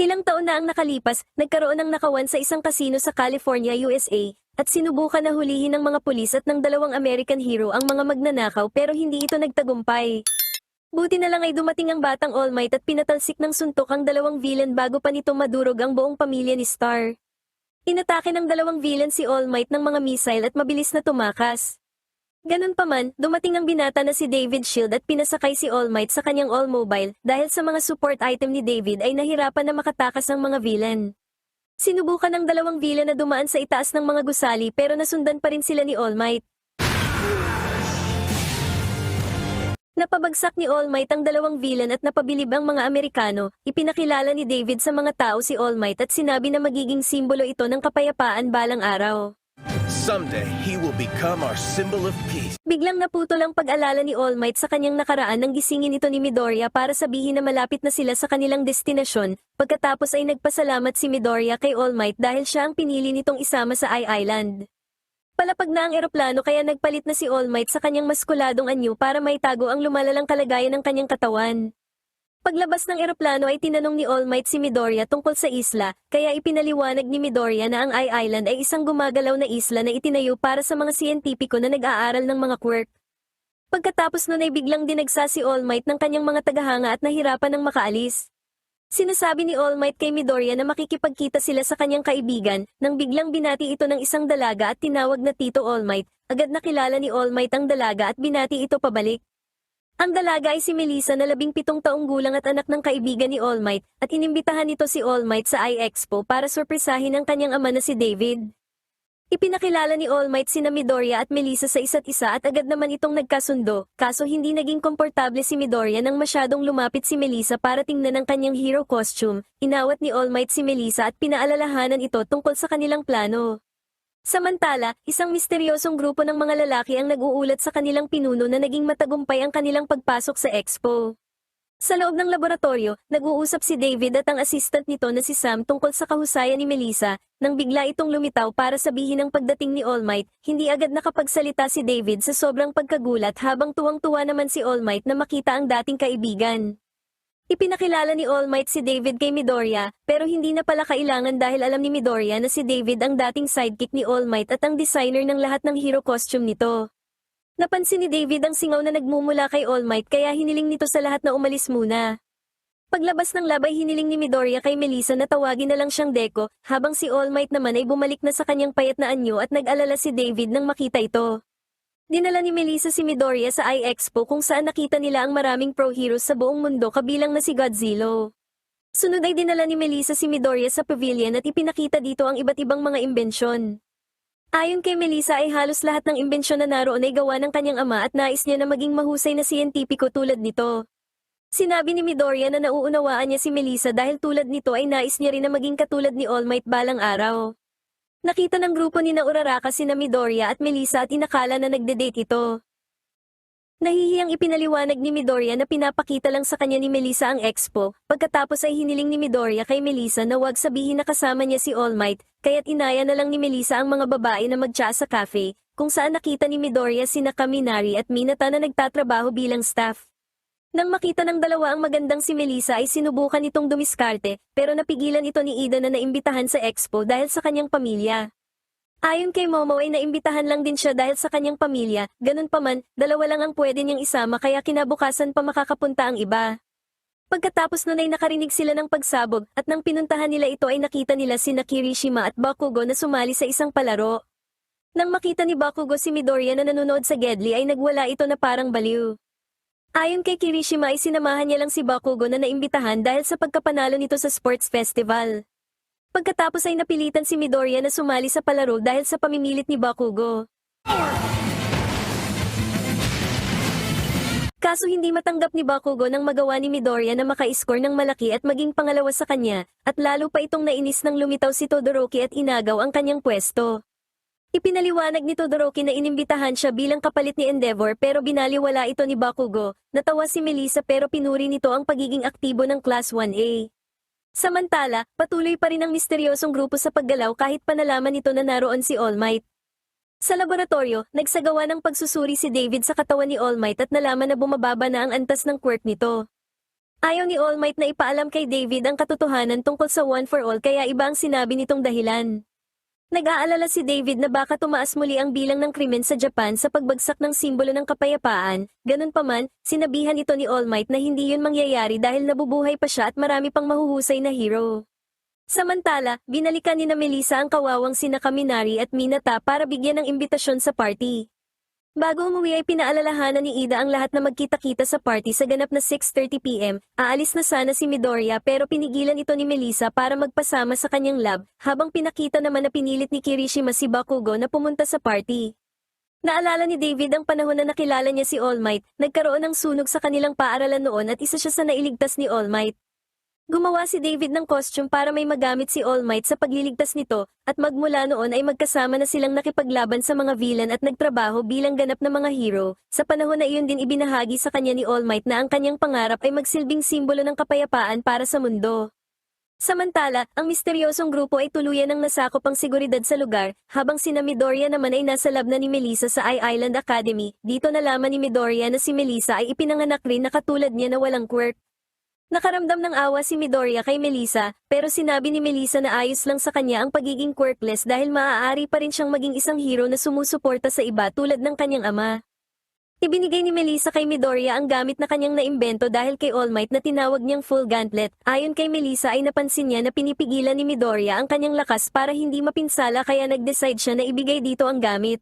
Ilang taon na ang nakalipas, nagkaroon ng nakawan sa isang kasino sa California, USA, at sinubukan na hulihin ng mga pulis at ng dalawang American hero ang mga magnanakaw pero hindi ito nagtagumpay. Buti na lang ay dumating ang batang All Might at pinatalsik ng suntok ang dalawang villain bago pa nito madurog ang buong pamilya ni Star. Inatake ng dalawang villain si All Might ng mga missile at mabilis na tumakas. Ganun pa man, dumating ang binata na si David Shield at pinasakay si All Might sa kanyang All-Mobile dahil sa mga support item ni David ay nahirapan na makatakas ang mga villain. Sinubukan ng dalawang villain na dumaan sa itaas ng mga gusali pero nasundan pa rin sila ni All Might. Napabagsak ni All Might ang dalawang villain at napabilib ang mga Amerikano. Ipinakilala ni David sa mga tao si All Might at sinabi na magiging simbolo ito ng kapayapaan balang araw. Someday, he will become our symbol of peace. Biglang naputol ang pag-alala ni All Might sa kanyang nakaraan nang gisingin ito ni Midoriya para sabihin na malapit na sila sa kanilang destinasyon. Pagkatapos ay nagpasalamat si Midoriya kay All Might dahil siya ang pinili nitong isama sa Island. Palapag na ang eroplano kaya nagpalit na si All Might sa kanyang maskuladong anyo para maitago ang lumalalang kalagayan ng kanyang katawan. Paglabas ng eroplano ay tinanong ni All Might si Midoriya tungkol sa isla, kaya ipinaliwanag ni Midoriya na ang Island ay isang gumagalaw na isla na itinayo para sa mga siyentipiko na nag-aaral ng mga quirk. Pagkatapos nun ay biglang dinagsa si All Might ng kanyang mga tagahanga at nahirapan ng makaalis. Sinasabi ni All Might kay Midoriya na makikipagkita sila sa kanyang kaibigan, nang biglang binati ito ng isang dalaga at tinawag na Tito All Might. Agad nakilala ni All Might ang dalaga at binati ito pabalik. Ang dalaga ay si Melissa na 17 taong gulang at anak ng kaibigan ni All Might, at inimbitahan nito si All Might sa iExpo para sorpresahin ang kanyang ama na si David. Ipinakilala ni All Might sina Midoriya at Melissa sa isa't isa at agad naman itong nagkasundo, kaso hindi naging komportable si Midoriya nang masyadong lumapit si Melissa para tingnan ang kanyang hero costume. Inawat ni All Might si Melissa at pinaalalahanan ito tungkol sa kanilang plano. Samantala, isang misteryosong grupo ng mga lalaki ang nag-uulat sa kanilang pinuno na naging matagumpay ang kanilang pagpasok sa expo. Sa loob ng laboratorio, nag-uusap si David at ang assistant nito na si Sam tungkol sa kahusayan ni Melissa, nang bigla itong lumitaw para sabihin ang pagdating ni All Might. Hindi agad nakapagsalita si David sa sobrang pagkagulat habang tuwang-tuwa naman si All Might na makita ang dating kaibigan. Ipinakilala ni All Might si David kay Midoriya, pero hindi na pala kailangan dahil alam ni Midoriya na si David ang dating sidekick ni All Might at ang designer ng lahat ng hero costume nito. Napansin ni David ang singaw na nagmumula kay All Might kaya hiniling nito sa lahat na umalis muna. Paglabas ng lab ay hiniling ni Midoriya kay Melissa na tawagin na lang siyang Deco, habang si All Might naman ay bumalik na sa kanyang payat na anyo at nag-alala si David nang makita ito. Dinala ni Melissa si Midoriya sa iExpo kung saan nakita nila ang maraming pro heroes sa buong mundo kabilang na si Godzilla. Sunod ay dinala ni Melissa si Midoriya sa pavilion at ipinakita dito ang iba't ibang mga imbensyon. Ayon kay Melissa ay halos lahat ng imbensyon na naroon ay gawa ng kanyang ama at nais niya na maging mahusay na siyentipiko tulad nito. Sinabi ni Midoriya na nauunawaan niya si Melissa dahil tulad nito ay nais niya rin na maging katulad ni All Might balang araw. Nakita ng grupo ni Uraraka sina Midoriya at Melissa at inakala na nagde-date ito. Nahihiyang ipinaliwanag ni Midoriya na pinapakita lang sa kanya ni Melissa ang expo, pagkatapos ay hiniling ni Midoriya kay Melissa na huwag sabihin na kasama niya si All Might, kaya't inaya na lang ni Melissa ang mga babae na magtsa sa cafe, kung saan nakita ni Midoriya sina Kaminari at Minata na nagtatrabaho bilang staff. Nang makita ng dalawa ang magandang si Melissa ay sinubukan itong dumiskarte, pero napigilan ito ni Ida na naimbitahan sa expo dahil sa kanyang pamilya. Ayon kay Momo ay naimbitahan lang din siya dahil sa kanyang pamilya, ganun pa man, dalawa lang ang pwede niyang isama kaya kinabukasan pa makakapunta ang iba. Pagkatapos nun ay nakarinig sila ng pagsabog at nang pinuntahan nila ito ay nakita nila sina Kirishima at Bakugo na sumali sa isang palaro. Nang makita ni Bakugo si Midoriya na nanonood sa Gedli ay nagwala ito na parang baliw. Ayon kay Kirishima ay sinamahan niya lang si Bakugo na naimbitahan dahil sa pagkapanalo nito sa sports festival. Pagkatapos ay napilitan si Midoriya na sumali sa palaro dahil sa pamimilit ni Bakugo. Kaso hindi matanggap ni Bakugo nang magawa ni Midoriya na maka-score ng malaki at maging pangalawa sa kanya, at lalo pa itong nainis nang lumitaw si Todoroki at inagaw ang kanyang pwesto. Ipinaliwanag ni Todoroki na inimbitahan siya bilang kapalit ni Endeavor pero binaliwala ito ni Bakugo. Natawa si Melissa pero pinuri nito ang pagiging aktibo ng Class 1A. Samantala, patuloy pa rin ang misteryosong grupo sa paggalaw kahit pa nalaman nito na naroon si All Might. Sa laboratorio, nagsagawa ng pagsusuri si David sa katawan ni All Might at nalaman na bumababa na ang antas ng quirk nito. Ayaw ni All Might na ipaalam kay David ang katotohanan tungkol sa One for All kaya iba ang sinabi nitong dahilan. Nag-aalala si David na baka tumaas muli ang bilang ng krimen sa Japan sa pagbagsak ng simbolo ng kapayapaan, ganun pa man, sinabihan ito ni All Might na hindi yun mangyayari dahil nabubuhay pa siya at marami pang mahuhusay na hero. Samantala, binalikan ni na Melissa ang kawawang sina Kaminari at Minata para bigyan ng imbitasyon sa party. Bago umuwi ay pinaalalahanan ni Ida ang lahat na magkita-kita sa party sa ganap na 6:30 PM. Aalis na sana si Midoriya pero pinigilan ito ni Melissa para magpasama sa kanyang lab, habang pinakita naman na pinilit ni Kirishima si Bakugo na pumunta sa party. Naalala ni David ang panahon na nakilala niya si All Might, nagkaroon ng sunog sa kanilang paaralan noon at isa siya sa nailigtas ni All Might. Gumawa si David ng costume para may magamit si All Might sa pagliligtas nito, at magmula noon ay magkasama na silang nakipaglaban sa mga villain at nagtrabaho bilang ganap na mga hero. Sa panahon na iyon din ibinahagi sa kanya ni All Might na ang kanyang pangarap ay magsilbing simbolo ng kapayapaan para sa mundo. Samantala, ang misteryosong grupo ay tuluyan ng nasakop ang seguridad sa lugar, habang sina Midoriya naman ay nasa lab na ni Melissa sa I-Island Academy. Dito nalaman ni Midoriya na si Melissa ay ipinanganak rin na katulad niya na walang quirk. Nakaramdam ng awa si Midoriya kay Melissa, pero sinabi ni Melissa na ayos lang sa kanya ang pagiging quirkless dahil maaari pa rin siyang maging isang hero na sumusuporta sa iba tulad ng kanyang ama. Ibinigay ni Melissa kay Midoriya ang gamit na kanyang naimbento dahil kay All Might na tinawag niyang full gauntlet. Ayon kay Melissa ay napansin niya na pinipigilan ni Midoriya ang kanyang lakas para hindi mapinsala kaya nag-decide siya na ibigay dito ang gamit.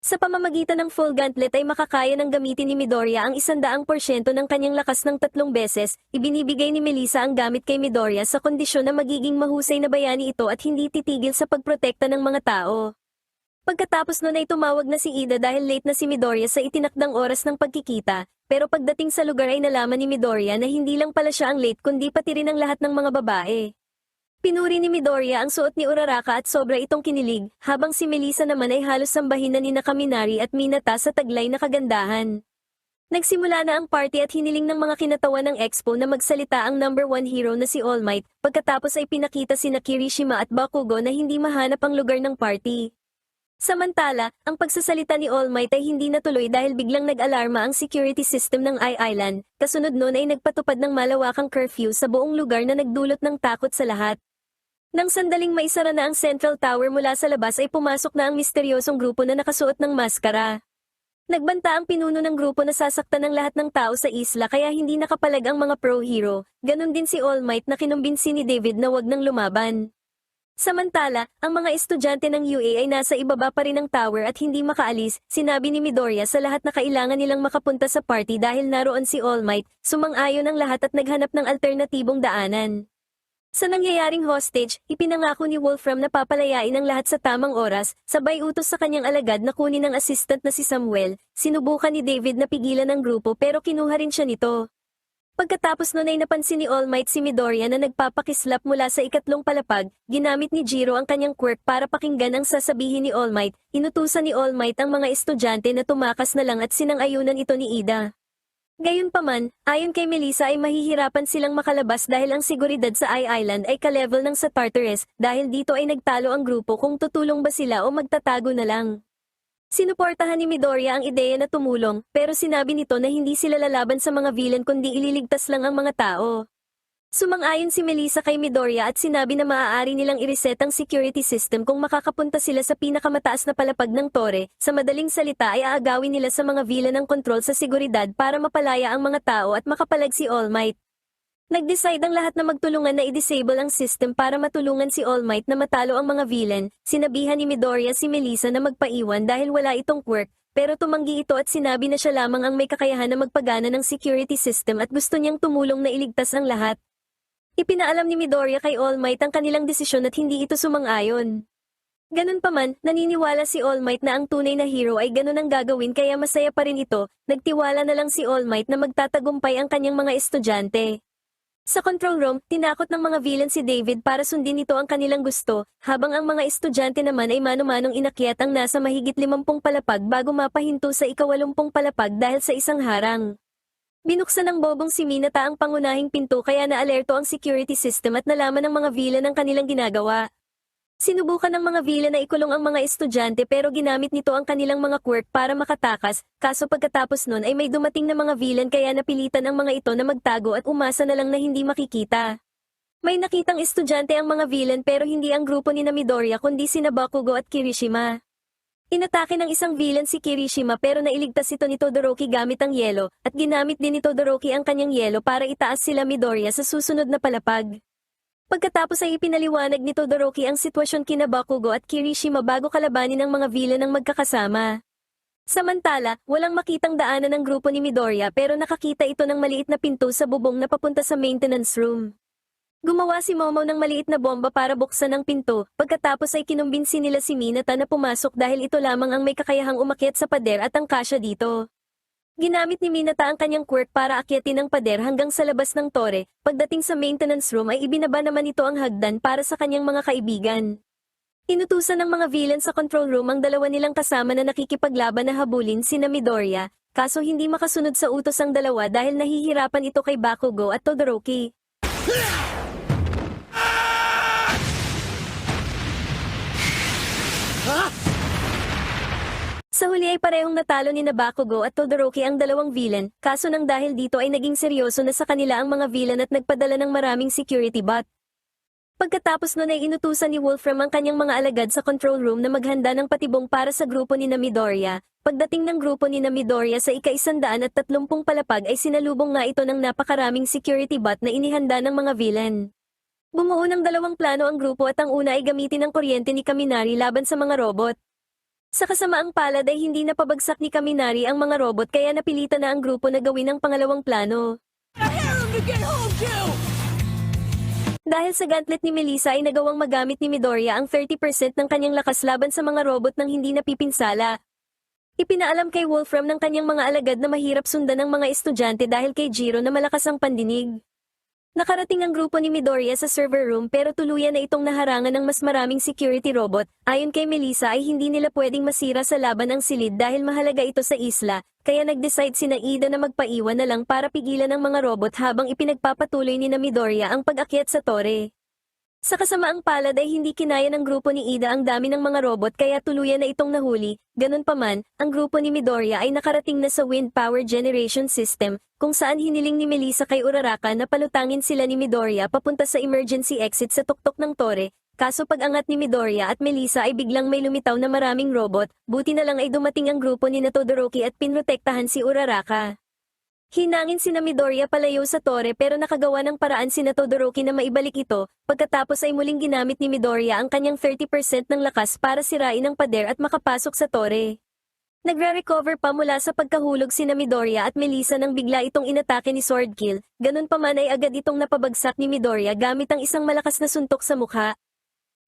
Sa pamamagitan ng full gauntlet ay makakaya ng gamitin ni Midoriya ang 100% ng kanyang lakas ng 3 beses. Ibinibigay ni Melissa ang gamit kay Midoriya sa kondisyon na magiging mahusay na bayani ito at hindi titigil sa pagprotekta ng mga tao. Pagkatapos nun ay tumawag na si Ida dahil late na si Midoriya sa itinakdang oras ng pagkikita, pero pagdating sa lugar ay nalaman ni Midoriya na hindi lang pala siya ang late kundi pati rin ang lahat ng mga babae. Pinuri ni Midoriya ang suot ni Uraraka at sobra itong kinilig, habang si Melissa naman ay halos sambahin na ni Kaminari at Minata sa taglay na kagandahan. Nagsimula na ang party at hiniling ng mga kinatawan ng expo na magsalita ang number 1 hero na si All Might, pagkatapos ay pinakita sina Kirishima at Bakugo na hindi mahanap ang lugar ng party. Samantala, ang pagsasalita ni All Might ay hindi natuloy dahil biglang nag-alarma ang security system ng I-Island, kasunod nun ay nagpatupad ng malawakang curfew sa buong lugar na nagdulot ng takot sa lahat. Nang sandaling maisara na ang Central Tower mula sa labas ay pumasok na ang misteryosong grupo na nakasuot ng maskara. Nagbanta ang pinuno ng grupo na sasaktan ng lahat ng tao sa isla kaya hindi nakapalag ang mga pro-hero, ganun din si All Might na kinumbinsi ni David na wag nang lumaban. Samantala, ang mga estudyante ng UA ay nasa ibaba pa rin ng tower at hindi makaalis, sinabi ni Midoriya sa lahat na kailangan nilang makapunta sa party dahil naroon si All Might, sumang-ayon ang lahat at naghanap ng alternatibong daanan. Sa nangyayaring hostage, ipinangako ni Wolfram na papalayain ang lahat sa tamang oras, sabay utos sa kanyang alagad na kunin ang assistant na si Samuel. Sinubukan ni David na pigilan ang grupo pero kinuha rin siya nito. Pagkatapos nun ay napansin ni All Might si Midoriya na nagpapakislap mula sa ikatlong palapag, ginamit ni Jiro ang kanyang quirk para pakinggan ang sasabihin ni All Might, inutusan ni All Might ang mga estudyante na tumakas na lang at sinang-ayunan ito ni Ida. Gayunpaman, ayon kay Melissa ay mahihirapan silang makalabas dahil ang seguridad sa I-Island ay ka-level ng sa Tartarus, dahil dito ay nagtalo ang grupo kung tutulong ba sila o magtatago na lang. Sinuportahan ni Midoriya ang ideya na tumulong, pero sinabi nito na hindi sila lalaban sa mga villain kundi ililigtas lang ang mga tao. Sumang-ayon si Melissa kay Midoriya at sinabi na maaari nilang i-reset ang security system kung makakapunta sila sa pinakamataas na palapag ng tore. Sa madaling salita ay aagawin nila sa mga villain ang kontrol sa seguridad para mapalaya ang mga tao at makapalag si All Might. Nag-decide ang lahat na magtulungan na i-disable ang system para matulungan si All Might na matalo ang mga villain. Sinabihan ni Midoriya si Melissa na magpaiwan dahil wala itong quirk, pero tumanggi ito at sinabi na siya lamang ang may kakayahan na magpagana ng security system at gusto niyang tumulong na iligtas ang lahat. Ipinaalam ni Midoriya kay All Might ang kanilang desisyon at hindi ito sumang-ayon. Ganun pa man, naniniwala si All Might na ang tunay na hero ay ganun ang gagawin kaya masaya pa rin ito, nagtiwala na lang si All Might na magtatagumpay ang kanyang mga estudyante. Sa control room, tinakot ng mga villain si David para sundin ito ang kanilang gusto, habang ang mga estudyante naman ay mano-manong inakyat ang nasa mahigit 50 palapag bago mapahinto sa ika-80 palapag dahil sa isang harang. Binuksan ng bobong si Minata ang pangunahing pinto kaya naalerto ang security system at nalaman ng mga villain ang kanilang ginagawa. Sinubukan ng mga villain na ikulong ang mga estudyante pero ginamit nito ang kanilang mga quirk para makatakas, kaso pagkatapos nun ay may dumating na mga villain kaya napilitan ang mga ito na magtago at umasa na lang na hindi makikita. May nakitang estudyante ang mga villain pero hindi ang grupo ni Midoriya kundi sina Bakugo at Kirishima. Inatake ng isang villain si Kirishima pero nailigtas ito ni Todoroki gamit ang yelo, at ginamit din ni Todoroki ang kanyang yelo para itaas sila Midoriya sa susunod na palapag. Pagkatapos ay ipinaliwanag ni Todoroki ang sitwasyon kina Bakugo at Kirishima bago kalabanin ang mga villain ng magkakasama. Samantala, walang makitang daanan ng grupo ni Midoriya pero nakakita ito ng maliit na pinto sa bubong na papunta sa maintenance room. Gumawa si Momo ng maliit na bomba para buksan ang pinto, pagkatapos ay kinumbinsi nila si Minata na pumasok dahil ito lamang ang may kakayahang umakyat sa pader at ang kasya dito. Ginamit ni Minata ang kanyang quirk para akyatin ang pader hanggang sa labas ng tore. Pagdating sa maintenance room ay ibinaba naman ito ang hagdan para sa kanyang mga kaibigan. Inutusan ng mga villain sa control room ang dalawa nilang kasama na nakikipaglaban na habulin sina Midoriya, kaso hindi makasunod sa utos ang dalawa dahil nahihirapan ito kay Bakugo at Todoroki. Sa huli ay parehong natalo ni Bakugo at Todoroki ang dalawang villain, kaso nang dahil dito ay naging seryoso na sa kanila ang mga villain at nagpadala ng maraming security bot. Pagkatapos nun ay inutusan ni Wolfram ang kanyang mga alagad sa control room na maghanda ng patibong para sa grupo ni Midoriya. Pagdating ng grupo ni Midoriya sa ika-130 palapag ay sinalubong nga ito ng napakaraming security bot na inihanda ng mga villain. Bumuo ng dalawang plano ang grupo at ang una ay gamitin ang kuryente ni Kaminari laban sa mga robot. Sa kasamaang palad ay hindi napabagsak ni Kaminari ang mga robot kaya napilitan na ang grupo na gawin ang pangalawang plano. Dahil sa gauntlet ni Melissa ay nagawang magamit ni Midoriya ang 30% ng kanyang lakas laban sa mga robot nang hindi napipinsala. Ipinaalam kay Wolfram ng kanyang mga alagad na mahirap sundan ng mga estudyante dahil kay Jiro na malakas ang pandinig. Nakarating ang grupo ni Midoriya sa server room pero tuluyan na itong naharangan ng mas maraming security robot. Ayon kay Melissa ay hindi nila pwedeng masira sa laban ang silid dahil mahalaga ito sa isla, kaya nag-decide sina Ida na magpaiwan na lang para pigilan ang mga robot habang ipinagpapatuloy ni Midoriya ang pag-akyat sa tore. Sa kasamaang palad ay hindi kinaya ng grupo ni Ida ang dami ng mga robot kaya tuluyan na itong nahuli. Ganun pa man, ang grupo ni Midoriya ay nakarating na sa wind power generation system, kung saan hiniling ni Melissa kay Uraraka na palutangin sila ni Midoriya papunta sa emergency exit sa tuktok ng tore. Kaso pag-angat ni Midoriya at Melissa ay biglang may lumitaw na maraming robot, buti na lang ay dumating ang grupo ni Todoroki at pinrotektahan si Uraraka. Hinangin sina Midoriya palayo sa tore pero nakagawa ng paraan sina Todoroki na maibalik ito, pagkatapos ay muling ginamit ni Midoriya ang kanyang 30% ng lakas para sirain ang pader at makapasok sa tore. Nagre-recover pa mula sa pagkahulog sina Midoriya at Melissa nang bigla itong inatake ni Swordkill, ganun pa man ay agad itong napabagsak ni Midoriya gamit ang isang malakas na suntok sa mukha.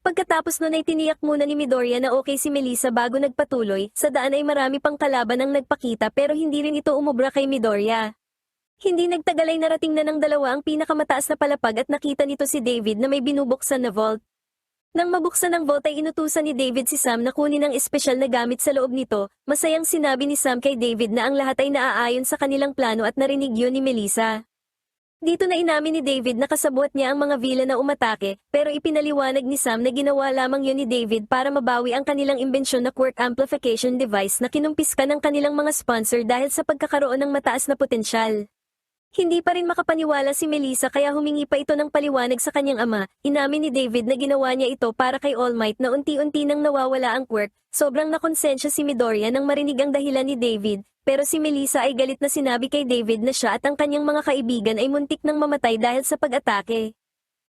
Pagkatapos nun ay tiniyak muna ni Midoriya na okay si Melissa bago nagpatuloy, sa daan ay marami pang kalaban ang nagpakita pero hindi rin ito umubra kay Midoriya. Hindi nagtagal ay narating na ng dalawa ang pinakamataas na palapag at nakita nito si David na may binubuksan na vault. Nang mabuksan ang vault ay inutusan ni David si Sam na kunin ang espesyal na gamit sa loob nito, masayang sinabi ni Sam kay David na ang lahat ay naaayon sa kanilang plano at narinig yun ni Melissa. Dito na inamin ni David na kasabwat niya ang mga villain na umatake, pero ipinaliwanag ni Sam na ginawa lamang yun ni David para mabawi ang kanilang imbensyon na quirk amplification device na kinumpiska ng kanilang mga sponsor dahil sa pagkakaroon ng mataas na potensyal. Hindi pa rin makapaniwala si Melissa kaya humingi pa ito ng paliwanag sa kanyang ama. Inamin ni David na ginawa niya ito para kay All Might na unti-unti nang nawawala ang quirk. Sobrang nakonsensya si Midoriya nang marinig ang dahilan ni David, pero si Melissa ay galit na sinabi kay David na siya at ang kanyang mga kaibigan ay muntik nang mamatay dahil sa pag-atake.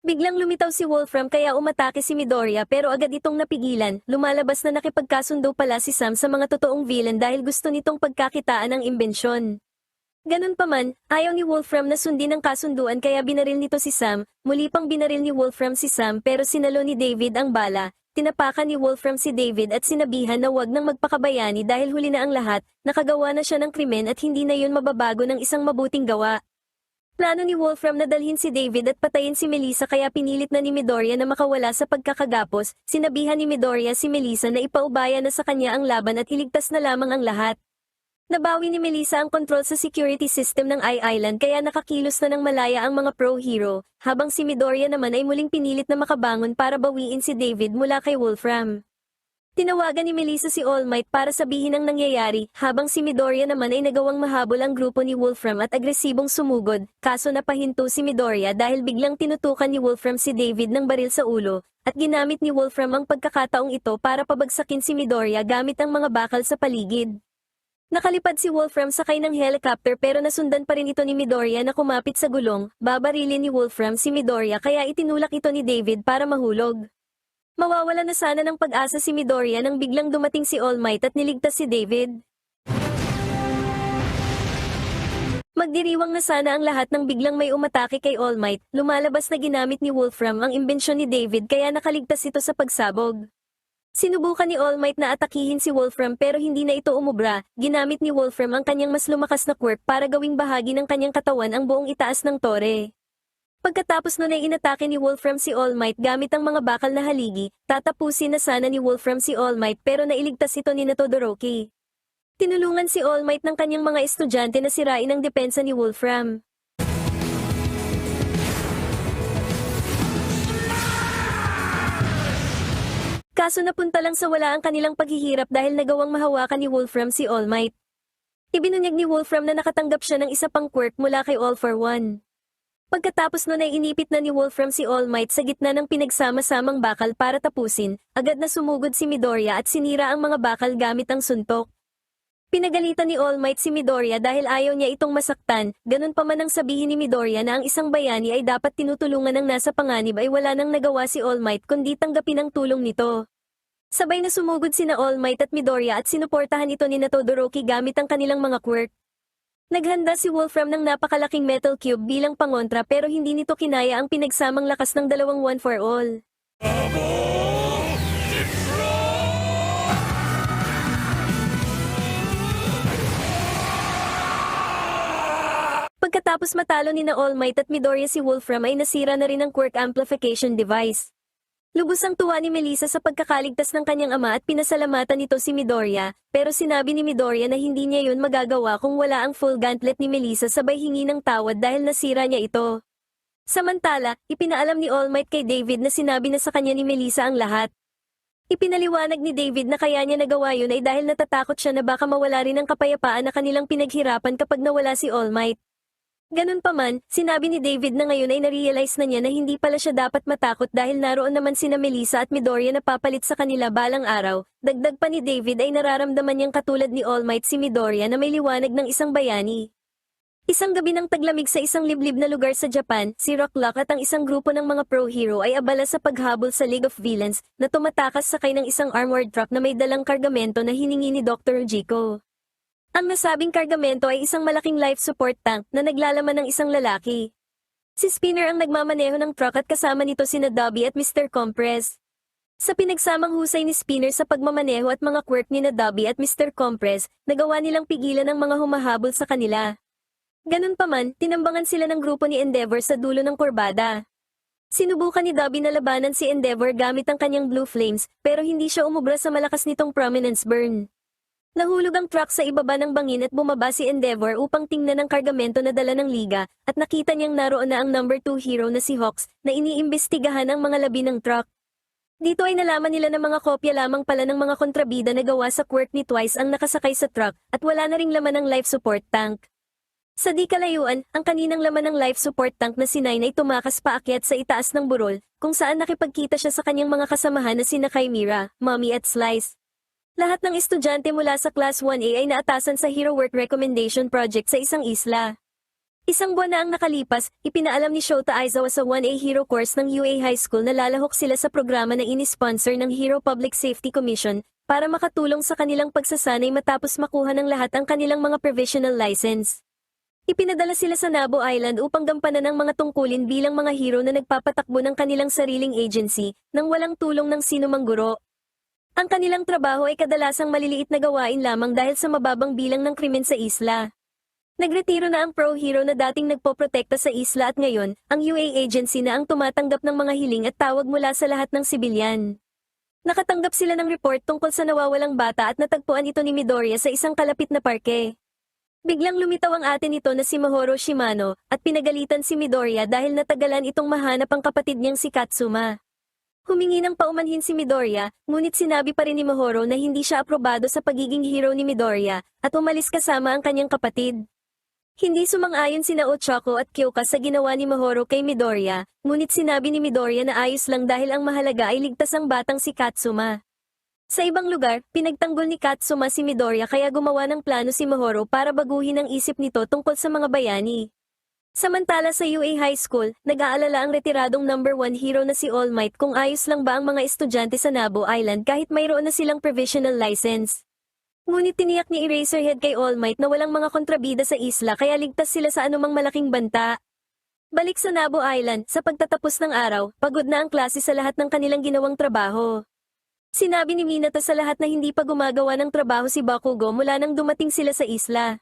Biglang lumitaw si Wolfram kaya umatake si Midoriya pero agad itong napigilan. Lumalabas na nakipagkasundo pala si Sam sa mga totoong villain dahil gusto nitong pagkakitaan ng imbensyon. Ganun pa man, ayaw ni Wolfram na sundin ang kasunduan kaya binaril nito si Sam. Muli pang binaril ni Wolfram si Sam pero sinalo ni David ang bala. Tinapakan ni Wolfram si David at sinabihan na wag nang magpakabayani dahil huli na ang lahat, nakagawa na siya ng krimen at hindi na yun mababago ng isang mabuting gawa. Plano ni Wolfram na dalhin si David at patayin si Melissa kaya pinilit na ni Midoriya na makawala sa pagkakagapos. Sinabihan ni Midoriya si Melissa na ipaubaya na sa kanya ang laban at iligtas na lamang ang lahat. Nabawi ni Melissa ang control sa security system ng I-Island kaya nakakilos na ng malaya ang mga pro-hero, habang si Midoriya naman ay muling pinilit na makabangon para bawiin si David mula kay Wolfram. Tinawagan ni Melissa si All Might para sabihin ang nangyayari, habang si Midoriya naman ay nagawang mahabol ang grupo ni Wolfram at agresibong sumugod, kaso napahinto si Midoriya dahil biglang tinutukan ni Wolfram si David ng baril sa ulo, at ginamit ni Wolfram ang pagkakataong ito para pabagsakin si Midoriya gamit ang mga bakal sa paligid. Nakalipad si Wolfram sakay ng helicopter pero nasundan pa rin ito ni Midoriya na kumapit sa gulong, babarilin ni Wolfram si Midoriya kaya itinulak ito ni David para mahulog. Mawawala na sana ng pag-asa si Midoriya nang biglang dumating si All Might at niligtas si David. Magdiriwang na sana ang lahat nang biglang may umatake kay All Might, lumalabas na ginamit ni Wolfram ang imbensyon ni David kaya nakaligtas ito sa pagsabog. Sinubukan ni All Might na atakihin si Wolfram pero hindi na ito umubra, ginamit ni Wolfram ang kanyang mas lumakas na quirk para gawing bahagi ng kanyang katawan ang buong itaas ng tore. Pagkatapos nun ay inatake ni Wolfram si All Might gamit ang mga bakal na haligi, tatapusin na sana ni Wolfram si All Might pero nailigtas ito ni Todoroki. Tinulungan si All Might ng kanyang mga estudyante na sirain ang depensa ni Wolfram. Kaso napunta lang sa wala ang kanilang paghihirap dahil nagawang mahawakan ni Wolfram si All Might. Ibinunyag ni Wolfram na nakatanggap siya ng isa pang quirk mula kay All for One. Pagkatapos nun ay inipit na ni Wolfram si All Might sa gitna ng pinagsama-samang bakal para tapusin, agad na sumugod si Midoriya at sinira ang mga bakal gamit ang suntok. Pinagalitan ni All Might si Midoriya dahil ayaw niya itong masaktan, ganun pa man ang sabihin ni Midoriya na ang isang bayani ay dapat tinutulungan ng nasa panganib ay wala nang nagawa si All Might kundi tanggapin ang tulong nito. Sabay na sumugod sina All Might at Midoriya at sinuportahan ito ni Todoroki gamit ang kanilang mga quirk. Naghanda si Wolfram ng napakalaking metal cube bilang pangontra pero hindi nito kinaya ang pinagsamang lakas ng dalawang One for All. Pagkatapos matalo ni All Might at Midoriya si Wolfram ay nasira na rin ang quirk amplification device. Lubos ang tuwa ni Melissa sa pagkakaligtas ng kanyang ama at pinasalamatan nito si Midoriya, pero sinabi ni Midoriya na hindi niya yun magagawa kung wala ang full gauntlet ni Melissa sabay hingi ng tawad dahil nasira niya ito. Samantala, ipinaalam ni All Might kay David na sinabi na sa kanya ni Melissa ang lahat. Ipinaliwanag ni David na kaya niya nagawa yun ay dahil natatakot siya na baka mawala rin ang kapayapaan na kanilang pinaghirapan kapag nawala si All Might. Ganun pa man, sinabi ni David na ngayon ay narealize na niya na hindi pala siya dapat matakot dahil naroon naman sina Melissa at Midoriya na papalit sa kanila balang araw. Dagdag pa ni David ay nararamdaman niyang katulad ni All Might si Midoriya na may liwanag ng isang bayani. Isang gabi ng taglamig sa isang liblib na lugar sa Japan, si Rocklock at ang isang grupo ng mga pro-hero ay abala sa paghabol sa League of Villains na tumatakas sakay ng isang armored truck na may dalang kargamento na hiningi ni Dr. Ujiko. Ang nasabing kargamento ay isang malaking life support tank na naglalaman ng isang lalaki. Si Spinner ang nagmamaneho ng truck at kasama nito sina Dobby at Mr. Compress. Sa pinagsamang husay ni Spinner sa pagmamaneho at mga quirk ni Dobby at Mr. Compress, nagawa nilang pigilan ang mga humahabol sa kanila. Ganun pa man, tinambangan sila ng grupo ni Endeavor sa dulo ng kurbada. Sinubukan ni Dobby na labanan si Endeavor gamit ang kanyang blue flames, pero hindi siya umubra sa malakas nitong prominence burn. Nahulog ang truck sa ibaba ng bangin at bumaba si Endeavor upang tingnan ang kargamento na dala ng liga, at nakita niyang naroon na ang number 2 hero na si Hawks, na iniimbestigahan ang mga labi ng truck. Dito ay nalaman nila na mga kopya lamang pala ng mga kontrabida na gawa sa quirk ni Twice ang nakasakay sa truck, at wala na ring laman ng life support tank. Sa di kalayuan, ang kaninang laman ng life support tank na si Nine ay tumakas paakyat sa itaas ng burol, kung saan nakipagkita siya sa kanyang mga kasamahan na sina Chimera, Mommy at Slice. Lahat ng estudyante mula sa Class 1A ay naatasan sa Hero Work Recommendation Project sa isang isla. Isang buwan na ang nakalipas, ipinaalam ni Shota Aizawa sa 1A Hero Course ng UA High School na lalahok sila sa programa na inisponsor ng Hero Public Safety Commission para makatulong sa kanilang pagsasanay matapos makuha ng lahat ang kanilang mga provisional license. Ipinadala sila sa Nabo Island upang gampanan ang mga tungkulin bilang mga hero na nagpapatakbo ng kanilang sariling agency nang walang tulong ng sinumang guro. Ang kanilang trabaho ay kadalasang maliliit na gawain lamang dahil sa mababang bilang ng krimen sa isla. Nagretiro na ang pro-hero na dating nagpoprotekta sa isla at ngayon, ang UA agency na ang tumatanggap ng mga hiling at tawag mula sa lahat ng sibilyan. Nakatanggap sila ng report tungkol sa nawawalang bata at natagpuan ito ni Midoriya sa isang kalapit na parke. Biglang lumitaw ang ate nito na si Mahoro Shimano at pinagalitan si Midoriya dahil natagalan itong mahanap ang kapatid niyang si Katsuma. Humingi ng paumanhin si Midoriya, ngunit sinabi pa rin ni Mahoro na hindi siya aprobado sa pagiging hero ni Midoriya at umalis kasama ang kanyang kapatid. Hindi sumang-ayon sina Ochako at Kyoka sa ginawa ni Mahoro kay Midoriya, ngunit sinabi ni Midoriya na ayos lang dahil ang mahalaga ay ligtas ang batang si Katsuma. Sa ibang lugar, pinagtanggol ni Katsuma si Midoriya kaya gumawa ng plano si Mahoro para baguhin ang isip nito tungkol sa mga bayani. Samantala sa UA High School, nag-aalala ang retiradong number 1 hero na si All Might kung ayos lang ba ang mga estudyante sa Nabo Island kahit mayroon na silang provisional license. Ngunit tiniyak ni Eraserhead kay All Might na walang mga kontrabida sa isla kaya ligtas sila sa anumang malaking banta. Balik sa Nabo Island, sa pagtatapos ng araw, pagod na ang klase sa lahat ng kanilang ginawang trabaho. Sinabi ni Minato sa lahat na hindi pa gumagawa ng trabaho si Bakugo mula nang dumating sila sa isla.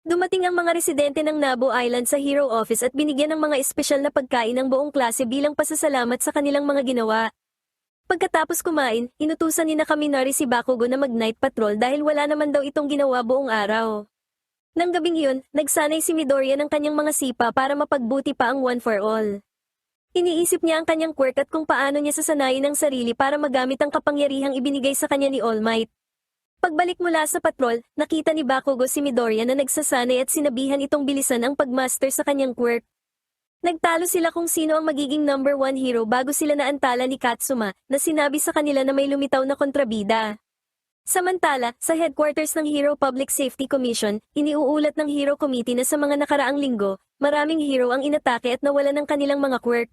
Dumating ang mga residente ng Nabo Island sa Hero Office at binigyan ng mga espesyal na pagkain ng buong klase bilang pasasalamat sa kanilang mga ginawa. Pagkatapos kumain, inutusan ni Nakaminari si Bakugo na mag-night patrol dahil wala naman daw itong ginawa buong araw. Nang gabing yun, nagsanay si Midoriya ng kanyang mga sipa para mapagbuti pa ang One for All. Iniisip niya ang kanyang quirk at kung paano niya sasanayin ang sarili para magamit ang kapangyarihang ibinigay sa kanya ni All Might. Pagbalik mula sa patrol, nakita ni Bakugo si Midoriya na nagsasanay at sinabihan itong bilisan ang pagmaster sa kanyang quirk. Nagtalo sila kung sino ang magiging number 1 hero bago sila naantala ni Katsuma na sinabi sa kanila na may lumitaw na kontrabida. Samantala, sa headquarters ng Hero Public Safety Commission, iniuulat ng Hero Committee na sa mga nakaraang linggo, maraming hero ang inatake at nawalan ng kanilang mga quirk.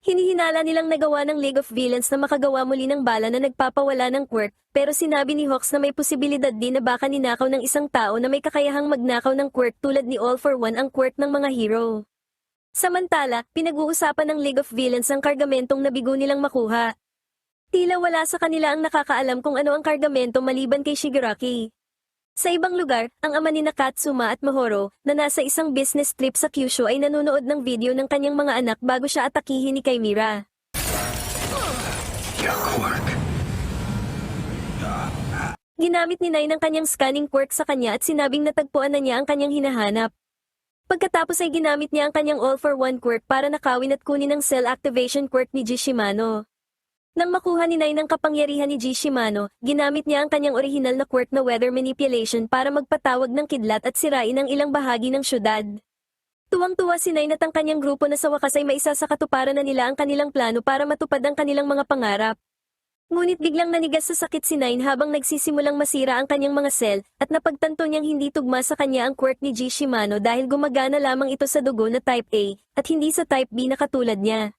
Hinihinala nilang nagawa ng League of Villains na makagawa muli ng bala na nagpapawala ng quirk, pero sinabi ni Hawks na may posibilidad din na baka ninakaw ng isang tao na may kakayahang magnakaw ng quirk tulad ni All for One ang quirk ng mga hero. Samantala, pinag-uusapan ng League of Villains ang kargamentong nabigo nilang makuha. Tila wala sa kanila ang nakakaalam kung ano ang kargamento maliban kay Shigaraki. Sa ibang lugar, ang ama ni Katsuma at Mahoro, na nasa isang business trip sa Kyushu ay nanonood ng video ng kanyang mga anak bago siya atakihin ni Chimera. Your quirk. Ginamit ni Nai ng kanyang scanning quirk sa kanya at sinabing natagpuan na niya ang kanyang hinahanap. Pagkatapos ay ginamit niya ang kanyang All for One quirk para nakawin at kunin ang cell activation quirk ni Jishimano. Nang makuha ni Nai ng kapangyarihan ni Jishimano, ginamit niya ang kanyang orihinal na quirk na weather manipulation para magpatawag ng kidlat at sirain ang ilang bahagi ng syudad. Tuwang-tuwa si Nai at ang kanyang grupo na sa wakas ay maisa sa katuparan na nila ang kanilang plano para matupad ang kanilang mga pangarap. Ngunit biglang nanigas sa sakit si Nai habang nagsisimulang masira ang kanyang mga cell at napagtanto niyang hindi tugma sa kanya ang quirk ni Jishimano dahil gumagana lamang ito sa dugo na type A at hindi sa type B na katulad niya.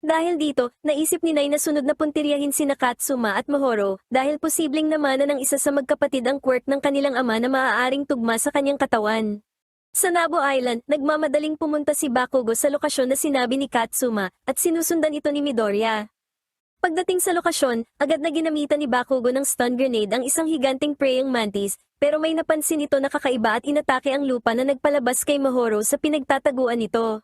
Dahil dito, naisip ni Nai na sunod na puntiryahin sina Katsuma at Mahoro dahil posibleng namana ng isa sa magkapatid ang quirk ng kanilang ama na maaaring tugma sa kanyang katawan. Sa Nabo Island, nagmamadaling pumunta si Bakugo sa lokasyon na sinabi ni Katsuma at sinusundan ito ni Midoriya. Pagdating sa lokasyon, agad na ginamitan ni Bakugo ng stun grenade ang isang higanting praying mantis pero may napansin ito na kakaiba at inatake ang lupa na nagpalabas kay Mahoro sa pinagtataguan nito.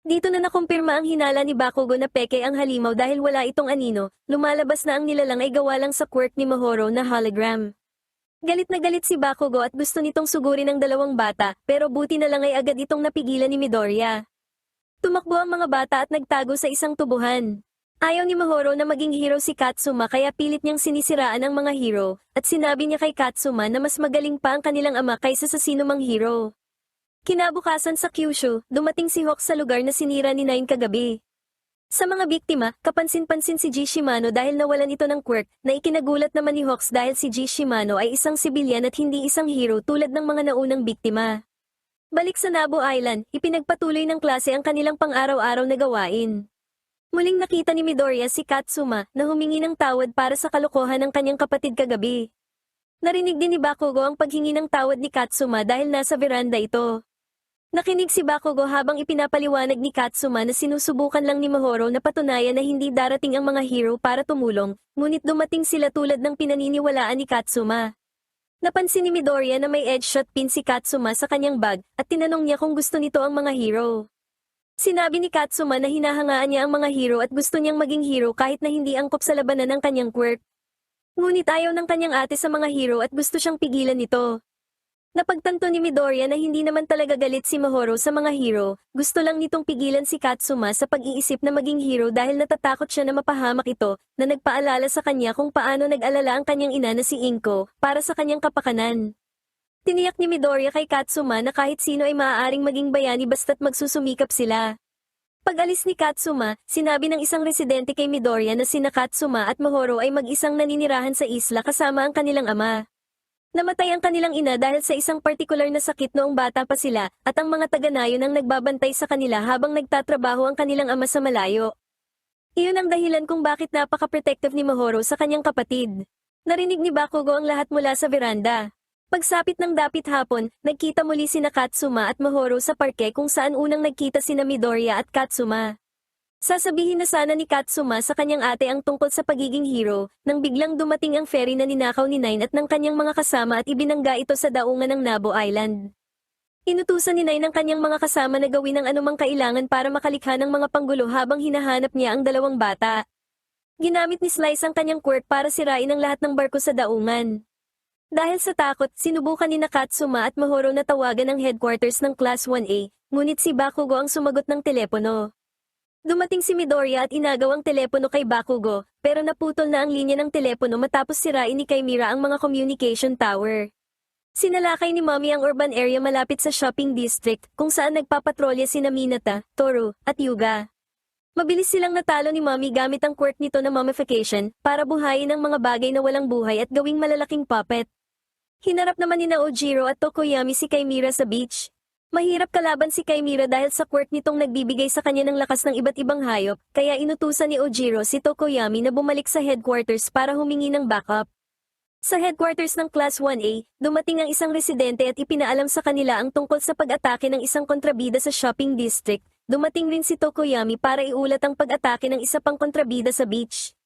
Dito na nakumpirma ang hinala ni Bakugo na peke ang halimaw dahil wala itong anino, lumalabas na ang nilalang ay gawa lang sa quirk ni Mahoro na hologram. Galit na galit si Bakugo at gusto nitong sugurin ang dalawang bata, pero buti na lang ay agad itong napigilan ni Midoriya. Tumakbo ang mga bata at nagtago sa isang tubuhan. Ayaw ni Mahoro na maging hero si Katsuma kaya pilit niyang sinisiraan ang mga hero, at sinabi niya kay Katsuma na mas magaling pa ang kanilang ama kaysa sa sinumang hero. Kinabukasan sa Kyushu, dumating si Hawk sa lugar na sinira ni Nine kagabi. Sa mga biktima, kapansin-pansin si Jishimano dahil nawalan ito ng quirk, na ikinagulat naman ni Hawks dahil si Jishimano ay isang sibilyan at hindi isang hero tulad ng mga naunang biktima. Balik sa Nabo Island, ipinagpatuloy ng klase ang kanilang pang-araw-araw na gawain. Muling nakita ni Midoriya si Katsuma na humingi ng tawad para sa kalokohan ng kanyang kapatid kagabi. Narinig din ni Bakugo ang paghingi ng tawad ni Katsuma dahil nasa veranda ito. Nakinig si Bakugo habang ipinapaliwanag ni Katsuma na sinusubukan lang ni Mahoro na patunayan na hindi darating ang mga hero para tumulong, ngunit dumating sila tulad ng pinaniniwalaan ni Katsuma. Napansin ni Midoriya na may edge shot pin si Katsuma sa kanyang bag at tinanong niya kung gusto nito ang mga hero. Sinabi ni Katsuma na hinahangaan niya ang mga hero at gusto niyang maging hero kahit na hindi angkop sa labanan ng kanyang quirk. Ngunit ayaw ng kanyang ate sa mga hero at gusto siyang pigilan nito. Napagtanto ni Midoriya na hindi naman talaga galit si Mahoro sa mga hero, gusto lang nitong pigilan si Katsuma sa pag-iisip na maging hero dahil natatakot siya na mapahamak ito, na nagpaalala sa kanya kung paano nag-alala ang kanyang ina na si Inko, para sa kanyang kapakanan. Tiniyak ni Midoriya kay Katsuma na kahit sino ay maaaring maging bayani basta't magsusumikap sila. Pag-alis ni Katsuma, sinabi ng isang residente kay Midoriya na sina Katsuma at Mahoro ay mag-isang naninirahan sa isla kasama ang kanilang ama. Namatay ang kanilang ina dahil sa isang partikular na sakit noong bata pa sila, at ang mga taga-nayon ang nagbabantay sa kanila habang nagtatrabaho ang kanilang ama sa malayo. Iyon ang dahilan kung bakit napaka-protective ni Mahoro sa kanyang kapatid. Narinig ni Bakugo ang lahat mula sa veranda. Pagsapit ng dapit hapon, nagkita muli sina Katsuma at Mahoro sa parke kung saan unang nagkita sina Midoriya at Katsuma. Sasabihin na sana ni Katsuma sa kanyang ate ang tungkol sa pagiging hero, nang biglang dumating ang ferry na ninakaw ni Nine at ng kanyang mga kasama at ibinangga ito sa daungan ng Nabo Island. Inutusan ni Nine ang kanyang mga kasama na gawin ang anumang kailangan para makalikha ng mga panggulo habang hinahanap niya ang dalawang bata. Ginamit ni Slice ang kanyang quirk para sirain ang lahat ng barko sa daungan. Dahil sa takot, sinubukan ni Katsuma at Mahoro na tawagan ang headquarters ng Class 1A, ngunit si Bakugo ang sumagot ng telepono. Dumating si Midoriya at inagaw ang telepono kay Bakugo, pero naputol na ang linya ng telepono matapos sirain ni Chimera ang mga communication tower. Sinalakay ni Mommy ang urban area malapit sa shopping district, kung saan nagpapatrolya sina Minata, Toru, at Yuga. Mabilis silang natalo ni Mommy gamit ang quirk nito na mummification, para buhayin ang mga bagay na walang buhay at gawing malalaking puppet. Hinarap naman ni Ojiro at Tokoyami si Chimera sa beach. Mahirap kalaban si Chimera dahil sa quirk nitong nagbibigay sa kanya ng lakas ng iba't ibang hayop, kaya inutusan ni Ojiro si Tokoyami na bumalik sa headquarters para humingi ng backup. Sa headquarters ng Class 1A, dumating ang isang residente at ipinaalam sa kanila ang tungkol sa pag-atake ng isang kontrabida sa shopping district. Dumating rin si Tokoyami para iulat ang pag-atake ng isa pang kontrabida sa beach.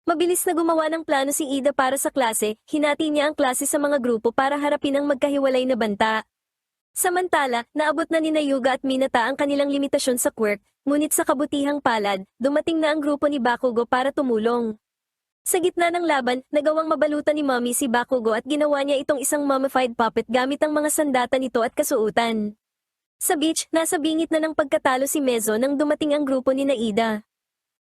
Mabilis na gumawa ng plano si Ida para sa klase, hinati niya ang klase sa mga grupo para harapin ang magkahiwalay na banta. Samantala, naabot na ni Yuga at Minata ang kanilang limitasyon sa quirk, ngunit sa kabutihang palad, dumating na ang grupo ni Bakugo para tumulong. Sa gitna ng laban, nagawang mabalutan ni Mommy si Bakugo at ginawa niya itong isang mummified puppet gamit ang mga sandata nito at kasuutan. Sa beach, nasa bingit na ng pagkatalo si Mezzo nang dumating ang grupo ni Ida.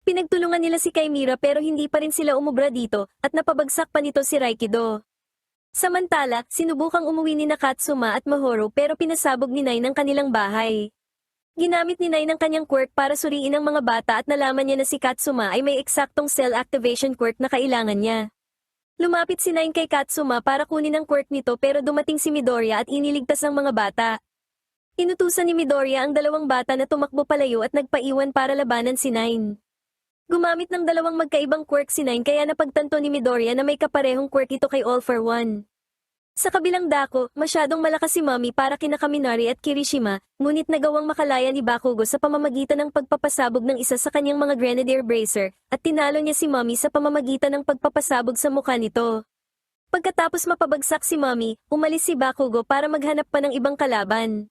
Pinagtulungan nila si Chimera pero hindi pa rin sila umubra dito, at napabagsak pa nito si Raikido. Samantala, sinubukang umuwi ni Katsuma at Mahoro pero pinasabog ni Nine ang kanilang bahay. Ginamit ni Nine ang kanyang quirk para suriin ang mga bata at nalaman niya na si Katsuma ay may eksaktong cell activation quirk na kailangan niya. Lumapit si Nine kay Katsuma para kunin ang quirk nito pero dumating si Midoriya at iniligtas ang mga bata. Inutusan ni Midoriya ang dalawang bata na tumakbo palayo at nagpaiwan para labanan si Nine. Gumamit ng dalawang magkaibang quirk si Nine kaya napagtanto ni Midoriya na may kaparehong quirk ito kay All for One. Sa kabilang dako, masyadong malakas si Mommy para kina Kaminari at Kirishima, ngunit nagawang makalaya ni Bakugo sa pamamagitan ng pagpapasabog ng isa sa kanyang mga Grenadier Bracer, at tinalo niya si Mommy sa pamamagitan ng pagpapasabog sa mukha nito. Pagkatapos mapabagsak si Mommy, umalis si Bakugo para maghanap pa ng ibang kalaban.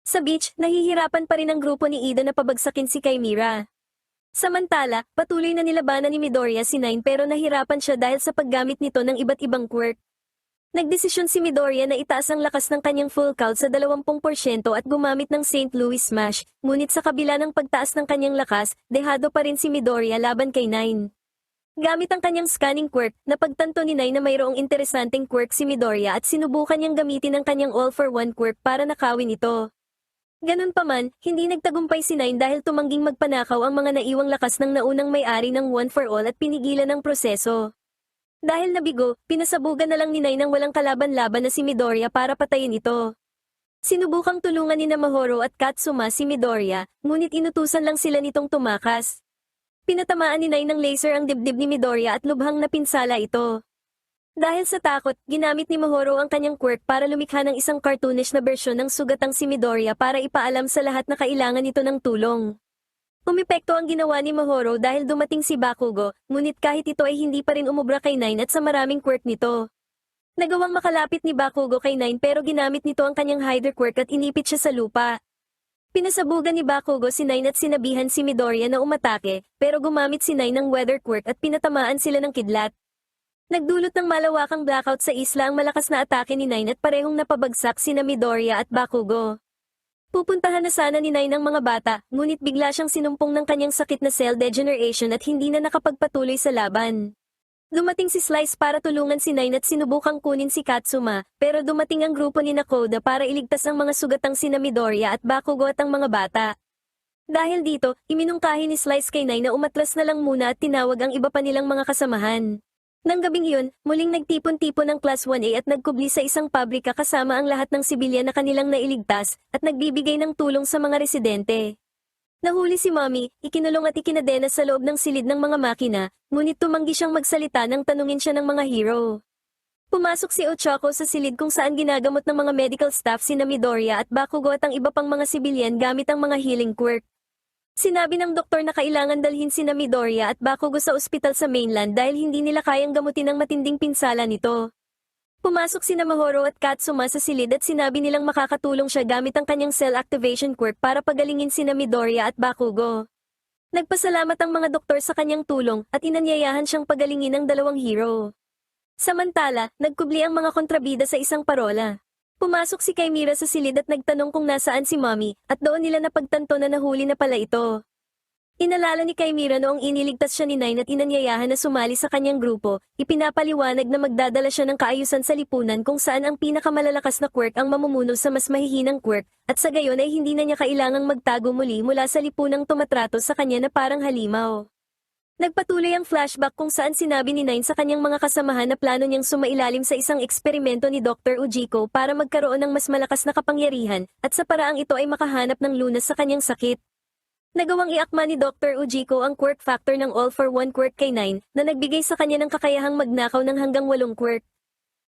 Sa beach, nahihirapan pa rin ang grupo ni Ida na pabagsakin si Chimera. Samantala, patuloy na nilabanan ni Midoriya si Nine pero nahirapan siya dahil sa paggamit nito ng iba't ibang quirk. Nagdesisyon si Midoriya na itaas ang lakas ng kanyang full count sa 20% at gumamit ng St. Louis Smash, ngunit sa kabila ng pagtaas ng kanyang lakas, dehado pa rin si Midoriya laban kay Nine. Gamit ang kanyang scanning quirk, napagtanto ni Nine na mayroong interesanteng quirk si Midoriya at sinubukan niyang gamitin ang kanyang all-for-one quirk para nakawin ito. Ganun pa man, hindi nagtagumpay si Nine dahil tumangging magpanakaw ang mga naiwang lakas ng naunang may-ari ng One for All at pinigilan ang proseso. Dahil nabigo, pinasabugan na lang ni Nine ng walang kalaban-laban na si Midoriya para patayin ito. Sinubukang tulungan ni Mahoro at Katsuma si Midoriya, ngunit inutusan lang sila nitong tumakas. Pinatamaan ni Nine ng laser ang dibdib ni Midoriya at lubhang napinsala ito. Dahil sa takot, ginamit ni Mahoro ang kanyang quirk para lumikha ng isang cartoonish na bersyon ng sugatang si Midoriya para ipaalam sa lahat na kailangan nito ng tulong. Umepekto ang ginawa ni Mahoro dahil dumating si Bakugo, ngunit kahit ito ay hindi pa rin umubra kay Nine at sa maraming quirk nito. Nagawang makalapit ni Bakugo kay Nine pero ginamit nito ang kanyang Hydra quirk at inipit siya sa lupa. Pinasabugan ni Bakugo si Nine at sinabihan si Midoriya na umatake, pero gumamit si Nine ng weather quirk at pinatamaan sila ng kidlat. Nagdulot ng malawakang blackout sa isla ang malakas na atake ni Nine at parehong napabagsak sina Midoriya at Bakugo. Pupuntahan na sana ni Nine ang mga bata, ngunit bigla siyang sinumpong ng kanyang sakit na cell degeneration at hindi na nakapagpatuloy sa laban. Dumating si Slice para tulungan si Nine at sinubukang kunin si Katsuma, pero dumating ang grupo ni Nakoda para iligtas ang mga sugatang sina Midoriya at Bakugo at ang mga bata. Dahil dito, iminungkahi ni Slice kay Nine na umatras na lang muna at tinawag ang iba pa nilang mga kasamahan. Nang gabing iyon, muling nagtipon-tipon ang Class 1A at nagkubli sa isang pabrika kasama ang lahat ng sibilyan na kanilang nailigtas at nagbibigay ng tulong sa mga residente. Nahuli si Mommy, ikinulong at ikinadena sa loob ng silid ng mga makina, ngunit tumanggi siyang magsalita nang tanungin siya ng mga hero. Pumasok si Ochako sa silid kung saan ginagamot ng mga medical staff sina Midoriya at Bakugo at ang iba pang mga sibilyan gamit ang mga healing quirk. Sinabi ng doktor na kailangan dalhin sina Midoriya at Bakugo sa ospital sa mainland dahil hindi nila kayang gamutin ang matinding pinsala nito. Pumasok sina Mahoro at Katsuma sa silid at sinabi nilang makakatulong siya gamit ang kanyang cell activation quirk para pagalingin sina Midoriya at Bakugo. Nagpasalamat ang mga doktor sa kanyang tulong at inanyayahan siyang pagalingin ang dalawang hero. Samantala, nagkubli ang mga kontrabida sa isang parola. Pumasok si Chimera sa silid at nagtanong kung nasaan si Mommy at doon nila napagtanto na nahuli na pala ito. Inalala ni Chimera noong iniligtas siya ni Nine at inanyayahan na sumali sa kanyang grupo, ipinapaliwanag na magdadala siya ng kaayusan sa lipunan kung saan ang pinakamalalakas na quirk ang mamumuno sa mas mahihinang quirk, at sa gayon ay hindi na niya kailangang magtago muli mula sa lipunang tumatrato sa kanya na parang halimaw. Nagpatuloy ang flashback kung saan sinabi ni Nine sa kanyang mga kasamahan na plano niyang sumailalim sa isang eksperimento ni Dr. Ujiko para magkaroon ng mas malakas na kapangyarihan, at sa paraang ito ay makahanap ng lunas sa kanyang sakit. Nagawang iakma ni Dr. Ujiko ang quirk factor ng all-for-one quirk kay Nine na nagbigay sa kanya ng kakayahang magnakaw ng hanggang 8 quirk.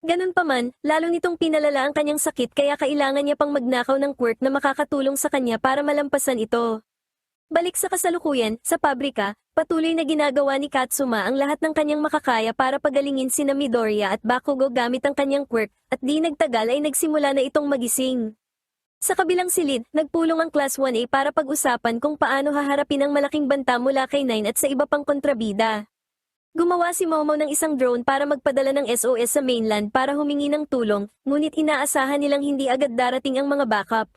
Ganun pa man, lalo nitong pinalala ang kanyang sakit kaya kailangan niya pang magnakaw ng quirk na makakatulong sa kanya para malampasan ito. Balik sa kasalukuyan, sa pabrika, patuloy na ginagawa ni Katsuma ang lahat ng kanyang makakaya para pagalingin sina Midoriya at Bakugo gamit ang kanyang quirk, at di nagtagal ay nagsimula na itong magising. Sa kabilang silid, nagpulong ang Class 1A para pag-usapan kung paano haharapin ang malaking banta mula kay Nine at sa iba pang kontrabida. Gumawa si Momo ng isang drone para magpadala ng SOS sa mainland para humingi ng tulong, ngunit inaasahan nilang hindi agad darating ang mga backup.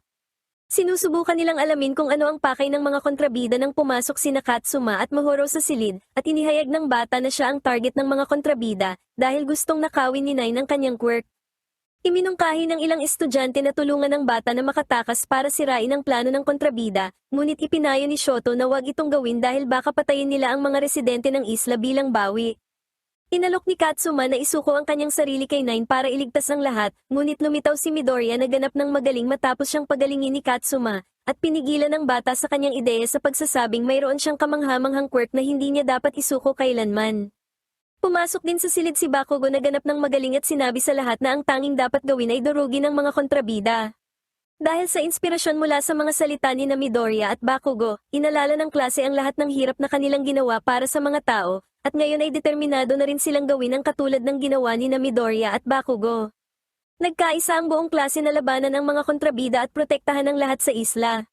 Sinusubukan nilang alamin kung ano ang pakay ng mga kontrabida nang pumasok sina Katsuma at Mahoro sa silid, at inihayag ng bata na siya ang target ng mga kontrabida dahil gustong nakawin ni Nine ang kanyang quirk. Iminungkahi ng ilang estudyante na tulungan ng bata na makatakas para sirain ang plano ng kontrabida, ngunit ipinayo ni Shoto na wag itong gawin dahil baka patayin nila ang mga residente ng isla bilang bawi. Inalok ni Katsuma na isuko ang kanyang sarili kay Nine para iligtas ang lahat, ngunit lumitaw si Midoriya na ganap ng magaling matapos siyang pagalingin ni Katsuma, at pinigilan ng bata sa kanyang ideya sa pagsasabing mayroon siyang kamanghamanghang quirk na hindi niya dapat isuko kailanman. Pumasok din sa silid si Bakugo na ganap ng magaling at sinabi sa lahat na ang tanging dapat gawin ay durugin ang mga kontrabida. Dahil sa inspirasyon mula sa mga salita ni Midoriya at Bakugo, inalala ng klase ang lahat ng hirap na kanilang ginawa para sa mga tao, at ngayon ay determinado na rin silang gawin ang katulad ng ginawa ni Midoriya at Bakugo. Nagkaisa ang buong klase na labanan ang mga kontrabida at protektahan ang lahat sa isla.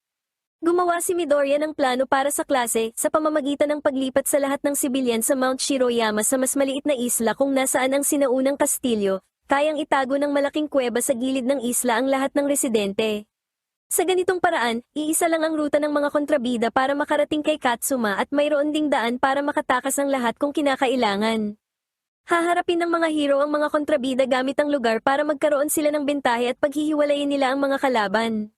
Gumawa si Midoriya ng plano para sa klase sa pamamagitan ng paglipat sa lahat ng sibilyan sa Mount Shiroyama sa mas maliit na isla kung nasaan ang sinaunang kastilyo, kayang itago ng malaking kuweba sa gilid ng isla ang lahat ng residente. Sa ganitong paraan, iisa lang ang ruta ng mga kontrabida para makarating kay Katsuma at mayroon ding daan para makatakas ang lahat kung kinakailangan. Haharapin ng mga hero ang mga kontrabida gamit ang lugar para magkaroon sila ng bentahe at paghihiwalayin nila ang mga kalaban.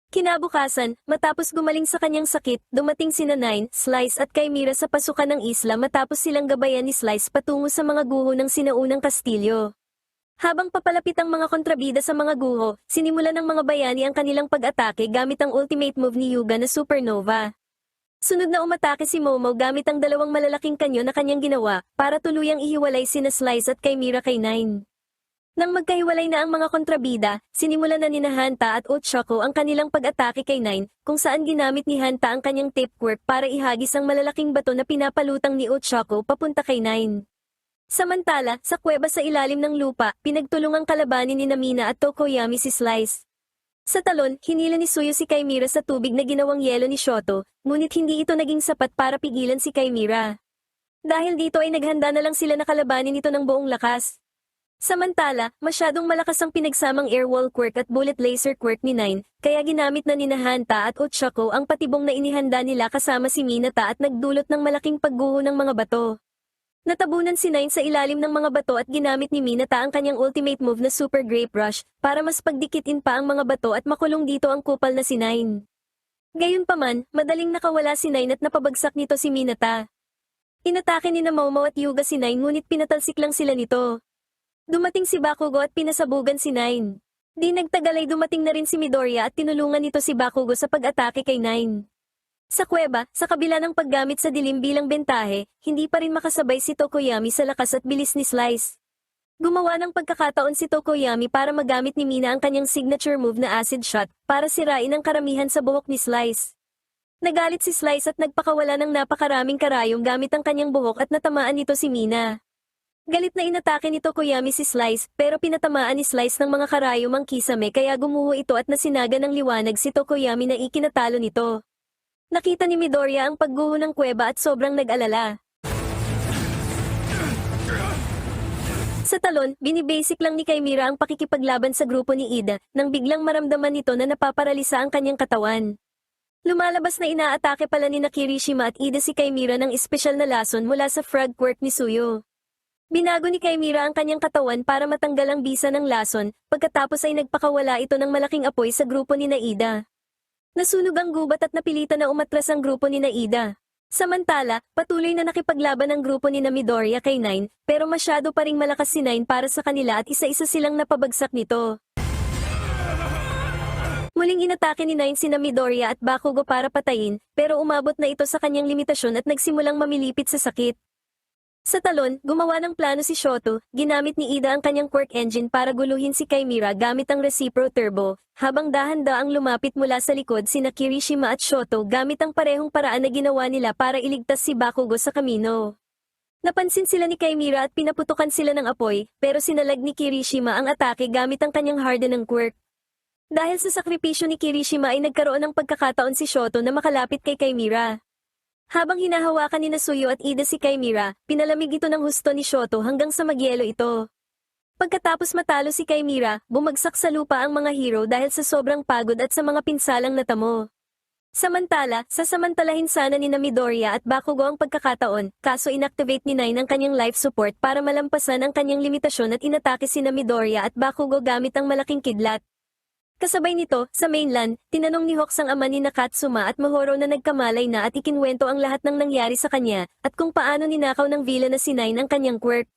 Kinabukasan, matapos gumaling sa kanyang sakit, dumating sina Nine, Slice at Chimera sa pasukan ng isla matapos silang gabayan ni Slice patungo sa mga guho ng sinaunang kastilyo. Habang papalapit ang mga kontrabida sa mga guho, sinimulan ng mga bayani ang kanilang pag-atake gamit ang ultimate move ni Hyuga na Supernova. Sunod na umatake si Momo gamit ang dalawang malalaking kanyo na kanyang ginawa para tuluyang ihiwalay sina Slice at Chimera kay Nine. Nang magkahiwalay na ang mga kontrabida, sinimulan na ni Hanta at Ochako ang kanilang pag-atake kay Nine, kung saan ginamit ni Hanta ang kanyang tape quirk para ihagis ang malalaking bato na pinapalutang ni Ochako papunta kay Nine. Samantala, sa kuweba sa ilalim ng lupa, pinagtulungang kalabanin ni Namina at Tokoyami si Slice. Sa talon, hinila ni Suyo si Chimera sa tubig na ginawang yelo ni Shoto, ngunit hindi ito naging sapat para pigilan si Chimera. Dahil dito ay naghanda na lang sila na kalabanin ito ng buong lakas. Samantala, masyadong malakas ang pinagsamang airwall quirk at bullet laser quirk ni Nine, kaya ginamit na ni Hanta at Ochako ang patibong na inihanda nila kasama si Minata at nagdulot ng malaking pagguho ng mga bato. Natabunan si Nine sa ilalim ng mga bato at ginamit ni Minata ang kanyang ultimate move na Super Grape Rush para mas pagdikitin pa ang mga bato at makulong dito ang kupal na si Nine. Gayunpaman, madaling nakawala si Nine at napabagsak nito si Minata. Inatake ni Momo at Yuga si Nine ngunit pinatalsik lang sila nito. Dumating si Bakugo at pinasabugan si Nine. Di nagtagal ay dumating na rin si Midoriya at tinulungan nito si Bakugo sa pag-atake kay Nine. Sa kuweba, sa kabila ng paggamit sa dilim bilang bentahe, hindi pa rin makasabay si Tokoyami sa lakas at bilis ni Slice. Gumawa ng pagkakataon si Tokoyami para magamit ni Mina ang kanyang signature move na acid shot para sirain ang karamihan sa buhok ni Slice. Nagalit si Slice at nagpakawala ng napakaraming karayom gamit ang kanyang buhok at natamaan nito si Mina. Galit na inatake ni Tokoyami si Slice pero pinatamaan ni Slice ng mga karayom ang kisame kaya gumuho ito at nasinaga ng liwanag si Tokoyami na ikinatalo nito. Nakita ni Midoriya ang pagguho ng kuweba at sobrang nag-alala. Sa talon, binibasic lang ni Chimera ang pakikipaglaban sa grupo ni Ida nang biglang maramdaman nito na napaparalisa ang kanyang katawan. Lumalabas na inaatake pala ni Kirishima at Ida si Chimera ng espesyal na lason mula sa frog quirk ni Suyo. Binago ni Chimera ang kanyang katawan para matanggal ang bisa ng lason, pagkatapos ay nagpakawala ito ng malaking apoy sa grupo ni Ida. Nasunog ang gubat at napilitan na umatras ang grupo ni Ida. Samantala, patuloy na nakipaglaban ang grupo ni Midoriya kay Nine, pero masyado pa ring malakas si Nine para sa kanila at isa-isa silang napabagsak nito. Muling inatake ni Nine sina Midoriya at Bakugo para patayin, pero umabot na ito sa kanyang limitasyon at nagsimulang mamilipit sa sakit. Sa talon, gumawa ng plano si Shoto, ginamit ni Ida ang kanyang quirk engine para guluhin si Chimera gamit ang Recipro Turbo, habang dahan-daang lumapit mula sa likod sina Kirishima at Shoto gamit ang parehong paraan na ginawa nila para iligtas si Bakugo sa kamino. Napansin sila ni Chimera at pinaputukan sila ng apoy, pero sinalag ni Kirishima ang atake gamit ang kanyang hardenang quirk. Dahil sa sakripisyo ni Kirishima ay nagkaroon ng pagkakataon si Shoto na makalapit kay Chimera. Habang hinahawakan ni Suyo at Ida si Chimera, pinalamig ito ng husto ni Shoto hanggang sa magyelo ito. Pagkatapos matalo si Chimera, bumagsak sa lupa ang mga hero dahil sa sobrang pagod at sa mga pinsalang natamo. Samantala, sasamantalahin sana ni Midoriya at Bakugo ang pagkakataon, kaso inactivate ni Nine ang kanyang life support para malampasan ang kanyang limitasyon at inatake si Midoriya at Bakugo gamit ang malaking kidlat. Kasabay nito, sa mainland, tinanong ni Hawks ang ama ni Nakatsuma at Mahoro na nagkamalay na at ikinwento ang lahat ng nangyari sa kanya, at kung paano ninakaw ng villa na si Nine ang kanyang quirk.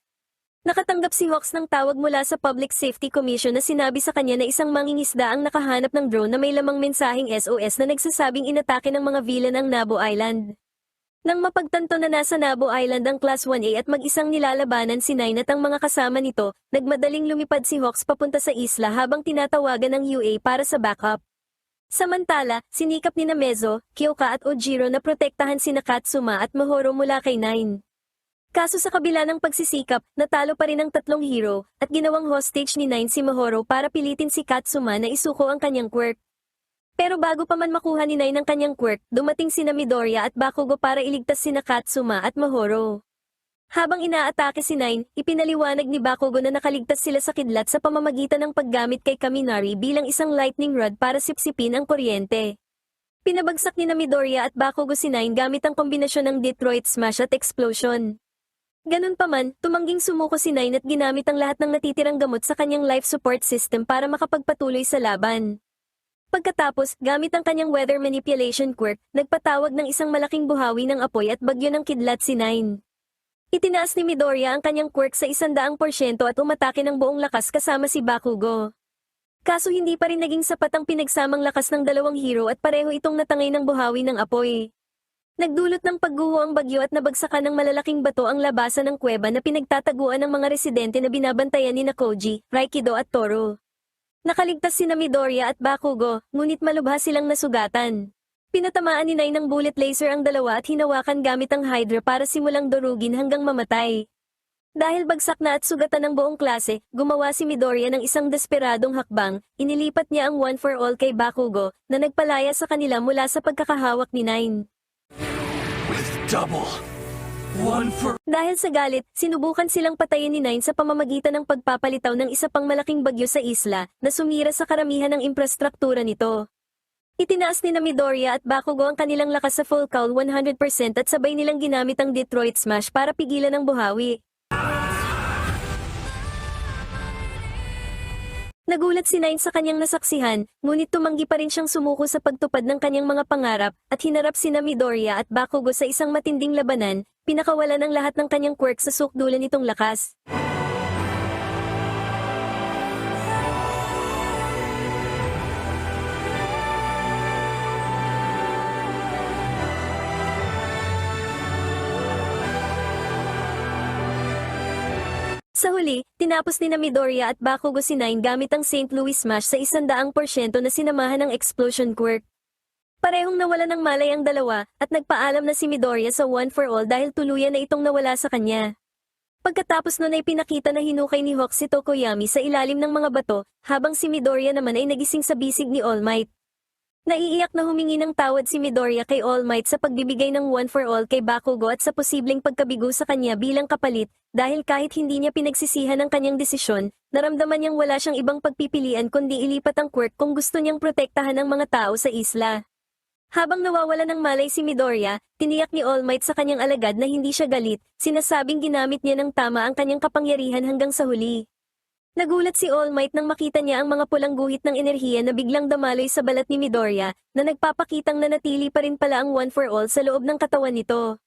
Nakatanggap si Hawks ng tawag mula sa Public Safety Commission na sinabi sa kanya na isang mangingisda ang nakahanap ng drone na may lamang mensaheng SOS na nagsasabing inatake ng mga villa ng Nabo Island. Nang mapagtanto na nasa Nabo Island ang Class 1A at mag-isang nilalabanan si Nine at ang mga kasama nito, nagmadaling lumipad si Hawks papunta sa isla habang tinatawagan ng UA para sa backup. Samantala, sinikap ni Mezzo, Kyoka at Ojiro na protektahan si Nakatsuma at Mahoro mula kay Nine. Kaso sa kabila ng pagsisikap, natalo pa rin ang tatlong hero, at ginawang hostage ni Nine si Mahoro para pilitin si Katsuma na isuko ang kanyang quirk. Pero bago pa man makuha ni Nine ang kanyang quirk, dumating sina Midoriya at Bakugo para iligtas sina Katsuma at Mahoro. Habang inaatake si Nine, ipinaliwanag ni Bakugo na nakaligtas sila sa kidlat sa pamamagitan ng paggamit kay Kaminari bilang isang lightning rod para sipsipin ang kuryente. Pinabagsak ni Midoriya at Bakugo si Nine gamit ang kombinasyon ng Detroit Smash at Explosion. Ganun pa man, tumangging sumuko si Nine at ginamit ang lahat ng natitirang gamot sa kanyang life support system para makapagpatuloy sa laban. Pagkatapos, gamit ang kanyang weather manipulation quirk, nagpatawag ng isang malaking buhawi ng apoy at bagyo ng kidlat si Nine. Itinaas ni Midoriya ang kanyang quirk sa 100% at umatake ng buong lakas kasama si Bakugo. Kaso hindi pa rin naging sapat ang pinagsamang lakas ng dalawang hero at pareho itong natangay ng buhawi ng apoy. Nagdulot ng pagguho ang bagyo at nabagsakan ng malalaking bato ang labasan ng kuweba na pinagtataguan ng mga residente na binabantayan ni Koji, Raikido at Toro. Nakaligtas sina Midoriya at Bakugo, ngunit malubha silang nasugatan. Pinatamaan ni Nine ng bullet laser ang dalawa at hinawakan gamit ang Hydra para simulang durugin hanggang mamatay. Dahil bagsak na at sugatan ng buong klase, gumawa si Midoriya ng isang desperadong hakbang, inilipat niya ang One for All kay Bakugo, na nagpalaya sa kanila mula sa pagkakahawak ni Nine. With double. One for... Dahil sa galit, sinubukan silang patayin ni Nine sa pamamagitan ng pagpapalitaw ng isa pang malaking bagyo sa isla, na sumira sa karamihan ng infrastruktura nito. Itinaas ni na Midoriya at Bakugo ang kanilang lakas sa full cowl 100% at sabay nilang ginamit ang Detroit Smash para pigilan ang buhawi. Nagulat si Nine sa kanyang nasaksihan, ngunit tumanggi pa rin siyang sumuko sa pagtupad ng kanyang mga pangarap, at hinarap sina Midoriya at Bakugo sa isang matinding labanan, pinakawalan ng lahat ng kanyang quirk sa sukdulan nitong lakas. Sa huli, tinapos ni na Midoriya at Bakugo si Nine gamit ang St. Louis Smash sa 100% na sinamahan ng Explosion Quirk. Parehong nawala ng malay ang dalawa, at nagpaalam na si Midoriya sa One for All dahil tuluyan na itong nawala sa kanya. Pagkatapos nun ay pinakita na hinukay ni Hawk si Tokoyami sa ilalim ng mga bato, habang si Midoriya naman ay nagising sa bisig ni All Might. Naiiyak na humingi ng tawad si Midoriya kay All Might sa pagbibigay ng One for All kay Bakugo at sa posibleng pagkabigo sa kanya bilang kapalit, dahil kahit hindi niya pinagsisihan ang kanyang desisyon, naramdaman niyang wala siyang ibang pagpipilian kundi ilipat ang quirk kung gusto niyang protektahan ang mga tao sa isla. Habang nawawala ng malay si Midoriya, tiniyak ni All Might sa kanyang alagad na hindi siya galit, sinasabing ginamit niya ng tama ang kanyang kapangyarihan hanggang sa huli. Nagulat si All Might nang makita niya ang mga pulang guhit ng enerhiya na biglang damaloy sa balat ni Midoriya, na nagpapakitang nanatili pa rin pala ang One for All sa loob ng katawan nito.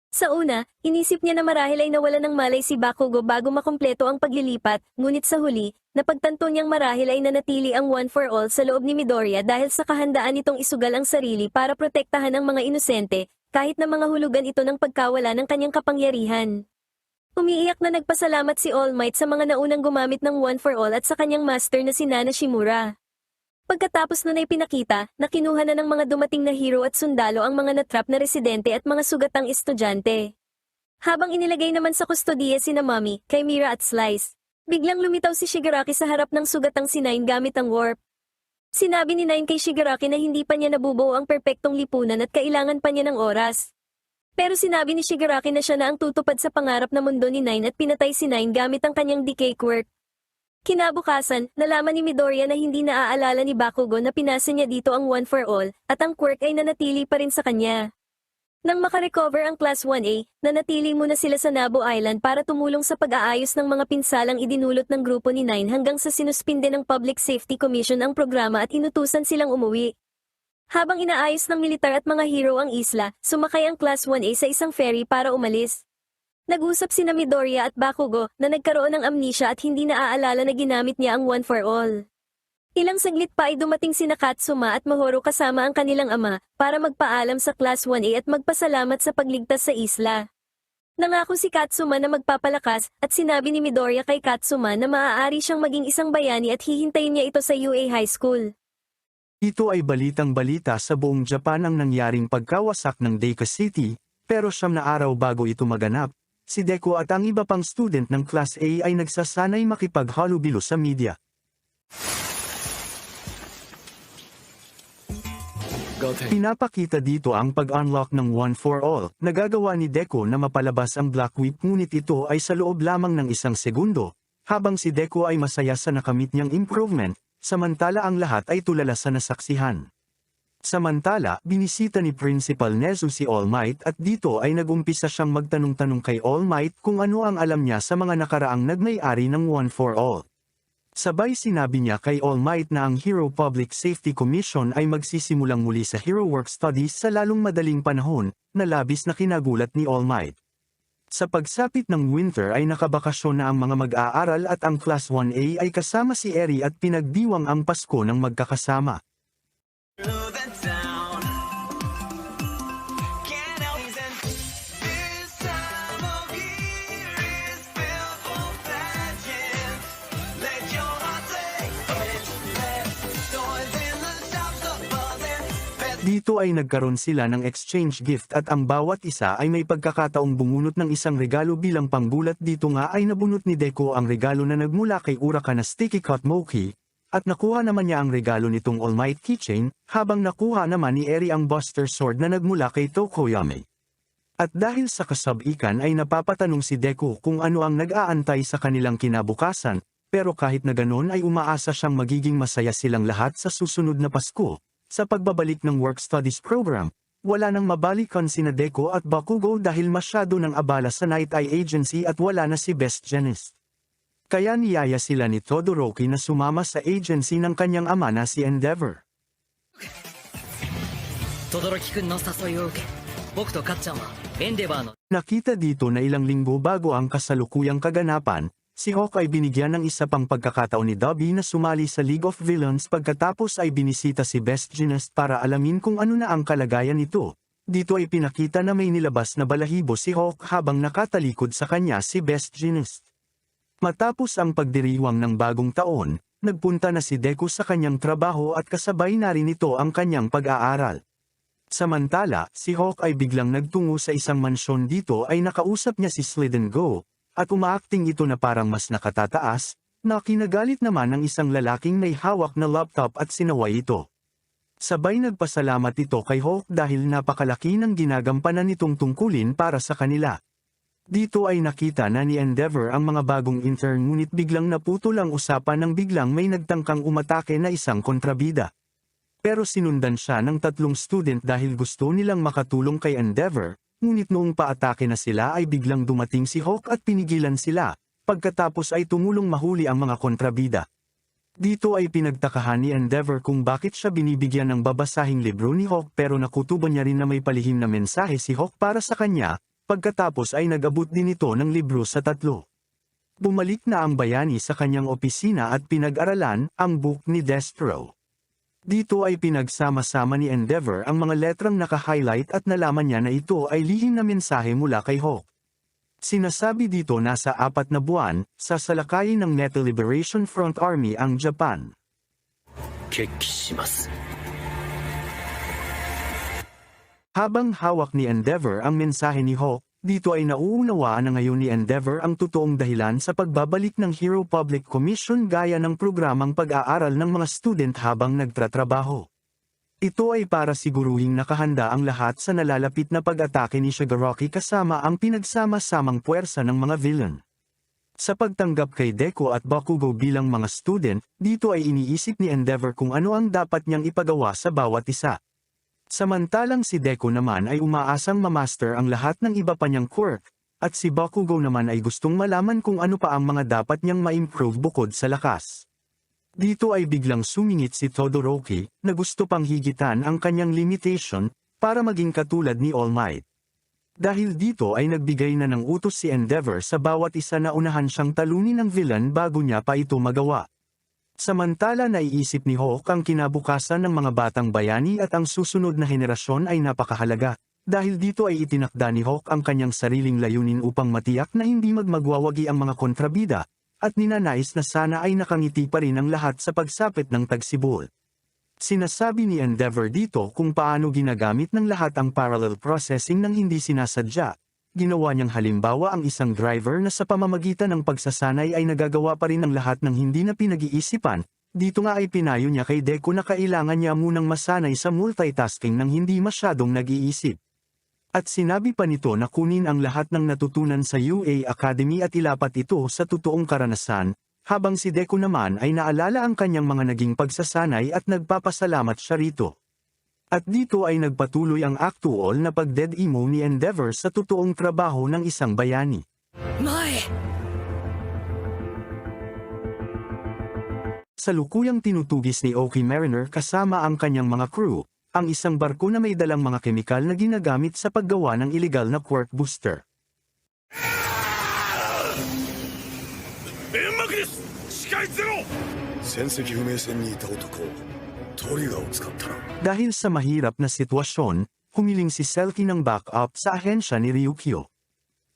Sa una, inisip niya na marahil ay nawala ng malay si Bakugo bago makumpleto ang paglilipat, ngunit sa huli, napagtanto niyang marahil ay nanatili ang One for All sa loob ni Midoriya dahil sa kahandaan nitong isugal ang sarili para protektahan ang mga inosente, kahit na mga hulugan ito ng pagkawala ng kanyang kapangyarihan. Umiiyak na nagpasalamat si All Might sa mga naunang gumamit ng One for All at sa kanyang master na si Nana Shimura. Pagkatapos nun ay pinakita, na kinuha na ng mga dumating na hero at sundalo ang mga natrap na residente at mga sugatang estudyante. Habang inilagay naman sa kustodiya sina Mami, Chimera at Slice, biglang lumitaw si Shigaraki sa harap ng sugatang si Nine gamit ang warp. Sinabi ni Nine kay Shigaraki na hindi pa niya nabubuo ang perpektong lipunan at kailangan pa niya ng oras. Pero sinabi ni Shigaraki na siya na ang tutupad sa pangarap na mundo ni Nine at pinatay si Nine gamit ang kanyang decay quirk. Kinabukasan, nalaman ni Midoriya na hindi naaalala ni Bakugo na pinasa niya dito ang One for All, at ang quirk ay nanatili pa rin sa kanya. Nang makarecover ang Class 1A, nanatili muna sila sa Nabo Island para tumulong sa pag-aayos ng mga pinsalang idinulot ng grupo ni Nine hanggang sa sinuspinde ng Public Safety Commission ang programa at inutusan silang umuwi. Habang inaayos ng militar at mga hero ang isla, sumakay ang Class 1A sa isang ferry para umalis. Nag-usap sina Midoriya at Bakugo na nagkaroon ng amnesia at hindi naaalala na ginamit niya ang One for All. Ilang saglit pa ay dumating sina Katsuma at Mahoro kasama ang kanilang ama para magpaalam sa Class 1A at magpasalamat sa pagligtas sa isla. Nangako si Katsuma na magpapalakas at sinabi ni Midoriya kay Katsuma na maaari siyang maging isang bayani at hihintayin niya ito sa UA High School. Ito ay balitang-balita sa buong Japan ang nangyaring pagkawasak ng Deika City, pero 9 na araw bago ito maganap, si Deku at ang iba pang student ng Class A ay nagsasanay makipaghalubilo sa media. Pinapakita dito ang pag-unlock ng One for All, nagagawa ni Deku na mapalabas ang Black Whip ngunit ito ay sa loob lamang ng 1 segundo, habang si Deku ay masaya sa nakamit niyang improvement, samantala ang lahat ay tulala sa nasaksihan. Samantala, binisita ni Principal Nezu si All Might at dito ay nagumpisa siyang magtanong-tanong kay All Might kung ano ang alam niya sa mga nakaraang nagmay-ari ng One for All. Sabay sinabi niya kay All Might na ang Hero Public Safety Commission ay magsisimulang muli sa Hero Work Studies sa lalong madaling panahon, na labis na kinagulat ni All Might. Sa pagsapit ng winter ay nakabakasyon na ang mga mag-aaral at ang Class 1A ay kasama si Eri at pinagdiwang ang Pasko ng magkakasama. Dito ay nagkaroon sila ng exchange gift at ang bawat isa ay may pagkakataong bumunot ng isang regalo bilang panggulat. Dito nga ay nabunot ni Deku ang regalo na nagmula kay Uraka na Sticky Cut Mochi, at nakuha naman niya ang regalo nitong All Might keychain, habang nakuha naman ni Eri ang Buster Sword na nagmula kay Tokoyami. At dahil sa kasabikan ay napapatanong si Deku kung ano ang nag-aantay sa kanilang kinabukasan, pero kahit na ganon ay umaasa siyang magiging masaya silang lahat sa susunod na Pasko. Sa pagbabalik ng work studies program, wala nang mabalikan sina Deku at Bakugo dahil masyado nang abala sa Night Eye Agency at wala na si Best Jeanist. Kaya niyaya sila ni Todoroki na sumama sa agency ng kanyang ama na si Endeavor. 轟くんの誘いを受け、僕とかっちゃんはエンデバーの Nakita dito na ilang linggo bago ang kasalukuyang kaganapan, si Hawk ay binigyan ng isa pang pagkakataon ni Dobby na sumali sa League of Villains pagkatapos ay binisita si Best Jeanist para alamin kung ano na ang kalagayan nito. Dito ay pinakita na may nilabas na balahibo si Hawk habang nakatalikod sa kanya si Best Jeanist. Matapos ang pagdiriwang ng bagong taon, nagpunta na si Deku sa kanyang trabaho at kasabay na rin ito ang kanyang pag-aaral. Samantala, si Hawk ay biglang nagtungo sa isang mansyon. Dito ay nakausap niya si Sliden Go, at umaakting ito na parang mas nakatataas, na kinagalit naman ng isang lalaking may hawak na laptop at sinaway ito. Sabay nagpasalamat ito kay Hawk dahil napakalaki ng ginagampanan nitong tungkulin para sa kanila. Dito ay nakita na ni Endeavor ang mga bagong intern ngunit biglang naputol ang usapan nang biglang may nagtangkang umatake na isang kontrabida. Pero sinundan siya ng 3 student dahil gusto nilang makatulong kay Endeavor. Ngunit noong paatake na sila ay biglang dumating si Hawk at pinigilan sila, pagkatapos ay tumulong mahuli ang mga kontrabida. Dito ay pinagtakahan ni Endeavor kung bakit siya binibigyan ng babasahing libro ni Hawk pero nakutuban niya rin na may palihim na mensahe si Hawk para sa kanya, pagkatapos ay nag-abot din ito ng libro sa 3. Bumalik na ang bayani sa kanyang opisina at pinag-aralan ang book ni Destro. Dito ay pinagsama-sama ni Endeavor ang mga letrang naka-highlight at nalaman niya na ito ay lihim na mensahe mula kay Hawk. Sinasabi dito na sa 4 na buwan, sasalakayin ng Nether Liberation Front Army ang Japan. 決起します。 Habang hawak ni Endeavor ang mensahe ni Hawk, dito ay nauunawaan na ngayon ni Endeavor ang totoong dahilan sa pagbabalik ng Hero Public Commission gaya ng programang pag-aaral ng mga student habang nagtratrabaho. Ito ay para siguruhing nakahanda ang lahat sa nalalapit na pag-atake ni Shigaraki kasama ang pinagsama-samang puwersa ng mga villain. Sa pagtanggap kay Deku at Bakugo bilang mga student, dito ay iniisip ni Endeavor kung ano ang dapat niyang ipagawa sa bawat isa. Samantalang si Deku naman ay umaasang mamaster ang lahat ng iba pa niyang quirk, at si Bakugo naman ay gustong malaman kung ano pa ang mga dapat niyang ma-improve bukod sa lakas. Dito ay biglang sumingit si Todoroki, na gusto pang higitan ang kanyang limitation, para maging katulad ni All Might. Dahil dito ay nagbigay na ng utos si Endeavor sa bawat isa na unahan siyang talunin ng villain bago niya pa ito magawa. Samantala naiisip ni Hawk ang kinabukasan ng mga batang bayani at ang susunod na henerasyon ay napakahalaga, dahil dito ay itinakda ni Hawk ang kanyang sariling layunin upang matiyak na hindi magmagwawagi ang mga kontrabida, at ninanais na sana ay nakangiti pa rin ang lahat sa pagsapit ng tagsibol. Sinasabi ni Endeavor dito kung paano ginagamit ng lahat ang parallel processing ng hindi sinasadya. Ginawa niyang halimbawa ang isang driver na sa pamamagitan ng pagsasanay ay nagagawa pa rin ang lahat ng hindi na pinag-iisipan. Dito nga ay pinayo niya kay Deku na kailangan niya munang masanay sa multitasking nang hindi masyadong nag-iisip. At sinabi pa nito na kunin ang lahat ng natutunan sa UA Academy at ilapat ito sa totoong karanasan, habang si Deku naman ay naalala ang kanyang mga naging pagsasanay at nagpapasalamat siya rito. At dito ay nagpatuloy ang actual na pag-dead emo ni Endeavor sa totoong trabaho ng isang bayani. 前 Salukuyang tinutugis ni Oki Mariner kasama ang kanyang mga crew, ang isang barko na may dalang mga kemikal na ginagamit sa paggawa ng illegal na quirk booster. 煙幕です。視界ゼロ。戦績不明船にいた男トリガーを使ったな。 Dahil sa mahirap na sitwasyon, humiling si Selkie ng backup sa ahensya ni Ryukyo.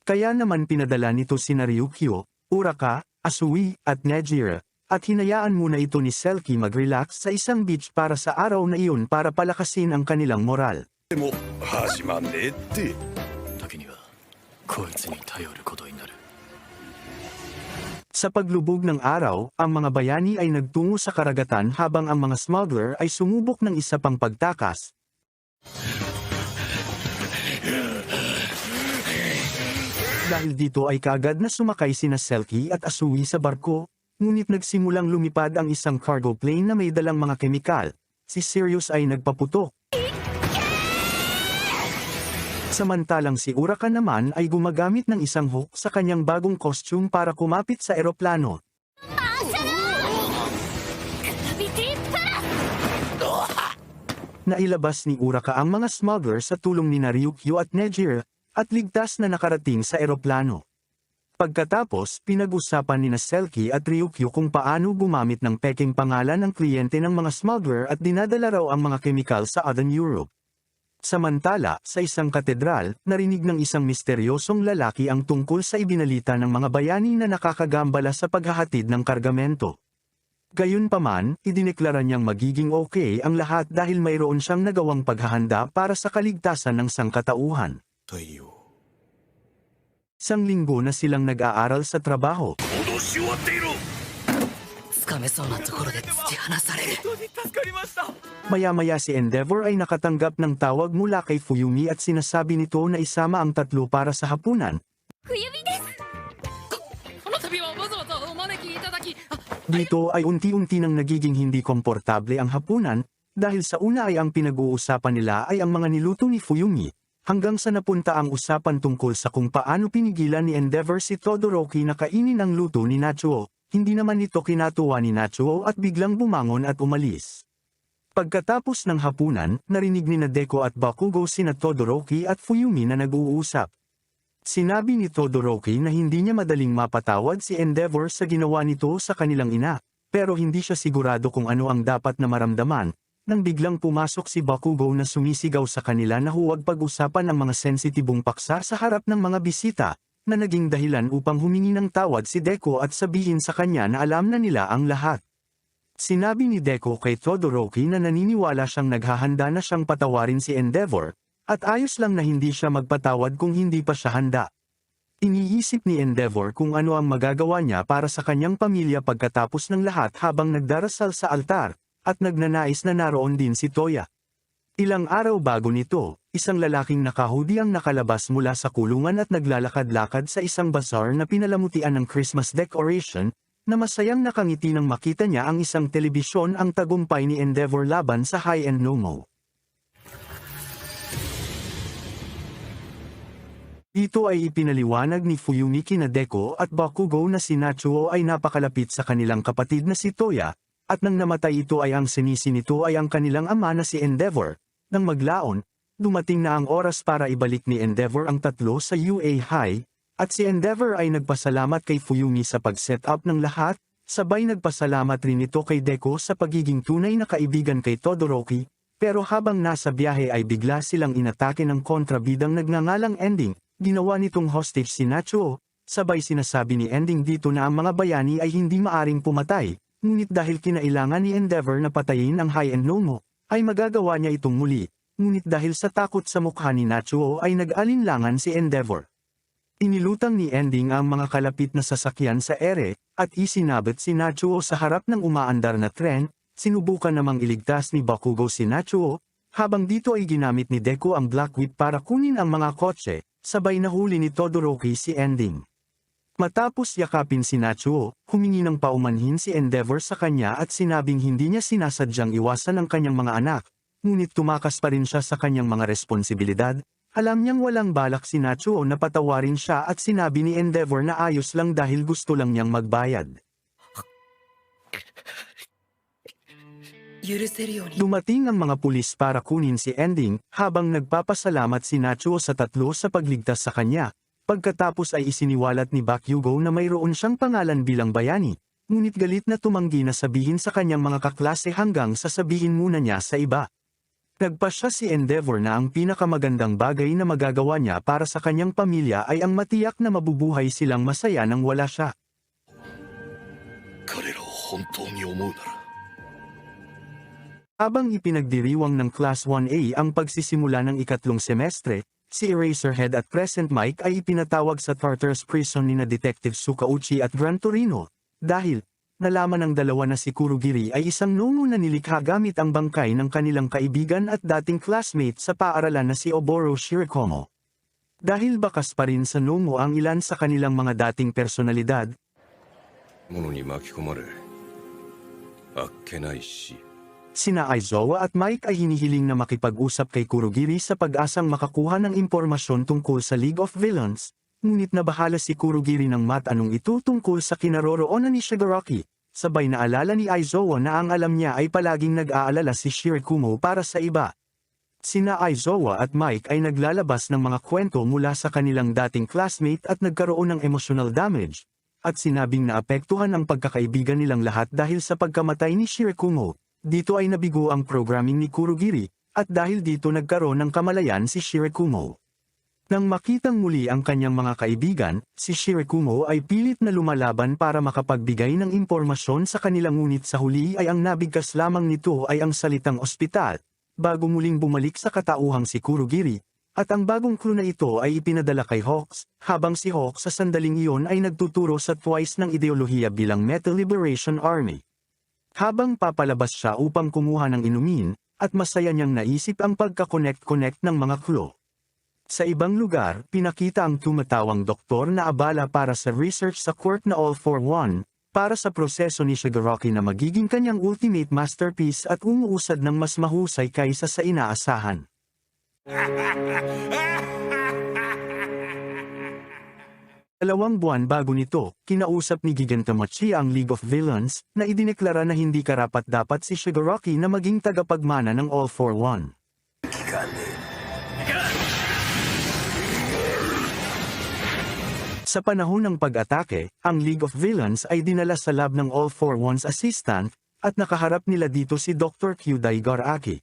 Kaya naman pinadala nito sina Ryukyo, Uraka, Asui, at Nejire, at hinayaan muna ito ni Selkie mag-relax sa isang beach para sa araw na iyon para palakasin ang kanilang moral. でも始まんねえって。時にはこいつに頼ることになる。 Sa paglubog ng araw, ang mga bayani ay nagtungo sa karagatan habang ang mga smuggler ay sumubok ng isa pang pagtakas. Dahil dito ay kaagad na sumakay sina Selkie at Asui sa barko, ngunit nagsimulang lumipad ang isang cargo plane na may dalang mga kemikal. Si Sirius ay nagpaputok. Samantalang si Uraka naman ay gumagamit ng isang hook sa kanyang bagong costume para kumapit sa eroplano. Nailabas ni Uraka ang mga smuggler sa tulong ni Ryukyu at Nejire, at ligtas na nakarating sa eroplano. Pagkatapos, pinag-usapan ni Selkie at Ryukyu kung paano gumamit ng peking pangalan ng kliyente ng mga smuggler at dinadala raw ang mga kemikal sa Southern Europe. Samantala, sa isang katedral, narinig ng isang misteryosong lalaki ang tungkol sa ibinalita ng mga bayani na nakakagambala sa paghahatid ng kargamento. Gayunpaman, idineklara niyang magiging okay ang lahat dahil mayroon siyang nagawang paghahanda para sa kaligtasan ng sangkatauhan. 太陽。 Isang linggo na silang nag-aaral sa trabaho. 脅し終わっていろ。つかめそうなところで突き放される。 Maya-maya si Endeavor ay nakatanggap ng tawag mula kay Fuyumi at sinasabi nito na isama ang tatlo para sa hapunan. この度はわざわざお招きいただき、 Dito ay unti-unti nang nagiging hindi komportable ang hapunan, dahil sa una ay ang pinag-uusapan nila ay ang mga niluto ni Fuyumi, hanggang sa napunta ang usapan tungkol sa kung paano pinigilan ni Endeavor si Todoroki na kainin ang luto ni Nachuo. Hindi naman ito kinatuwa ni Nachuo at biglang bumangon at umalis. Pagkatapos ng hapunan, narinig ni Nadeko at Bakugo sina Todoroki at Fuyumi na nag-uusap. Sinabi ni Todoroki na hindi niya madaling mapatawad si Endeavor sa ginawa nito sa kanilang ina, pero hindi siya sigurado kung ano ang dapat na maramdaman, nang biglang pumasok si Bakugo na sumisigaw sa kanila na huwag pag-usapan ang mga sensitibong paksa sa harap ng mga bisita, na naging dahilan upang humingi ng tawad si Deko at sabihin sa kanya na alam na nila ang lahat. Sinabi ni Deko kay Todoroki na naniniwala siyang naghahanda na siyang patawarin si Endeavor, at ayos lang na hindi siya magpatawad kung hindi pa siya handa. Iniisip ni Endeavor kung ano ang magagawa niya para sa kanyang pamilya pagkatapos ng lahat habang nagdarasal sa altar, at nagnanais na naroon din si Toya. Ilang araw bago nito, isang lalaking nakahudi ang nakalabas mula sa kulungan at naglalakad-lakad sa isang bazaar na pinalamutian ng Christmas decoration, na masayang nakangiti nang makita niya ang isang telebisyon ang tagumpay ni Endeavor laban sa high-end Nomo. Ito ay ipinaliwanag ni Fuyumi kina Deko at Bakugo na si Nachuo ay napakalapit sa kanilang kapatid na si Toya, at nang namatay ito ay ang sinisi nito ay ang kanilang ama na si Endeavor. Nang maglaon, dumating na ang oras para ibalik ni Endeavor ang tatlo sa UA High, at si Endeavor ay nagpasalamat kay Fuyumi sa pag-set up ng lahat, sabay nagpasalamat rin ito kay Deko sa pagiging tunay na kaibigan kay Todoroki, pero habang nasa biyahe ay bigla silang inatake ng kontrabidang nagngangalang Ending. Ginawa nitong hostage si Nachuo, sabay sinasabi ni Ending dito na ang mga bayani ay hindi maaring pumatay, ngunit dahil kinailangan ni Endeavor na patayin ang high-end Nomo, ay magagawa niya itong muli, ngunit dahil sa takot sa mukha ni Nachuo ay nag-alinlangan si Endeavor. Inilutang ni Ending ang mga kalapit na sasakyan sa ere, at isinabit si Nachuo sa harap ng umaandar na tren, sinubukan namang iligtas ni Bakugo si Nachuo, habang dito ay ginamit ni Deko ang Black Whip para kunin ang mga kotse. Sabay nahuli ni Todoroki si Ending. Matapos yakapin si Nachuo, humingi ng paumanhin si Endeavor sa kanya at sinabing hindi niya sinasadyang iwasan ang kanyang mga anak, ngunit tumakas pa rin siya sa kanyang mga responsibilidad. Alam niyang walang balak si Nachuo na patawarin siya at sinabi ni Endeavor na ayos lang dahil gusto lang niyang magbayad. 許せるように。 Dumating ang mga pulis para kunin si Ending, habang nagpapasalamat si Nachuo sa tatlo sa pagligtas sa kanya. Pagkatapos ay isiniwalat ni Bakugo na mayroon siyang pangalan bilang bayani, ngunit galit na tumanggi na sabihin sa kanyang mga kaklase hanggang sasabihin muna niya sa iba. Nagpasya si Endeavor na ang pinakamagandang bagay na magagawa niya para sa kanyang pamilya ay ang matiyak na mabubuhay silang masaya nang wala siya. 彼らを本当に思うなら Habang ipinagdiriwang ng Class 1A ang pagsisimula ng ikatlong semestre, si Eraserhead at Crescent Mike ay ipinatawag sa Tartarus Prison ni na Detective Sukauchi at Gran Torino, dahil nalaman ng dalawa na si Kurogiri ay isang nungo na nilikha gamit ang bangkay ng kanilang kaibigan at dating classmate sa paaralan na si Oboro Shirakomo. Dahil bakas pa rin sa nungo ang ilan sa kanilang mga dating personalidad, ものに巻き込まれあっけないし sina Aizawa at Mike ay hinihiling na makipag-usap kay Kurogiri sa pag-asang makakuha ng impormasyon tungkol sa League of Villains, ngunit nabahala si Kurogiri ng matanong ito tungkol sa kinaroroonan ni Shigaraki, sabay na alala ni Aizawa na ang alam niya ay palaging nag-aalala si Shirakumo para sa iba. Sina Aizawa at Mike ay naglalabas ng mga kwento mula sa kanilang dating classmate at nagkaroon ng emotional damage, at sinabing naapektuhan ang pagkakaibigan nilang lahat dahil sa pagkamatay ni Shirakumo. Dito ay nabigo ang programming ni Kurogiri, at dahil dito nagkaroon ng kamalayan si Shirakumo. Nang makitang muli ang kanyang mga kaibigan, si Shirakumo ay pilit na lumalaban para makapagbigay ng impormasyon sa kanila ngunit sa huli ay ang nabigkas lamang nito ay ang salitang ospital, bago muling bumalik sa katauhang si Kurogiri, at ang bagong clue na ito ay ipinadala kay Hawks, habang si Hawks sa sandaling iyon ay nagtuturo sa twice ng ideolohiya bilang Metal Liberation Army. Habang papalabas siya upang kumuha ng inumin, at masaya niyang naisip ang pagka-connect-connect ng mga clue. Sa ibang lugar, pinakita ang tumatawang doktor na abala para sa research sa quirk na All for One, para sa proseso ni Shigaraki na magiging kanyang ultimate masterpiece at umuusad ng mas mahusay kaysa sa inaasahan. Dalawang buwan bago nito, kinausap ni Gigantamachi ang League of Villains, na idineklara na hindi karapat-dapat si Shigaraki na maging tagapagmana ng All for One. Sa panahon ng pag-atake, ang League of Villains ay dinala sa lab ng All for One's assistant, at nakaharap nila dito si Dr. Kyudai Garaki.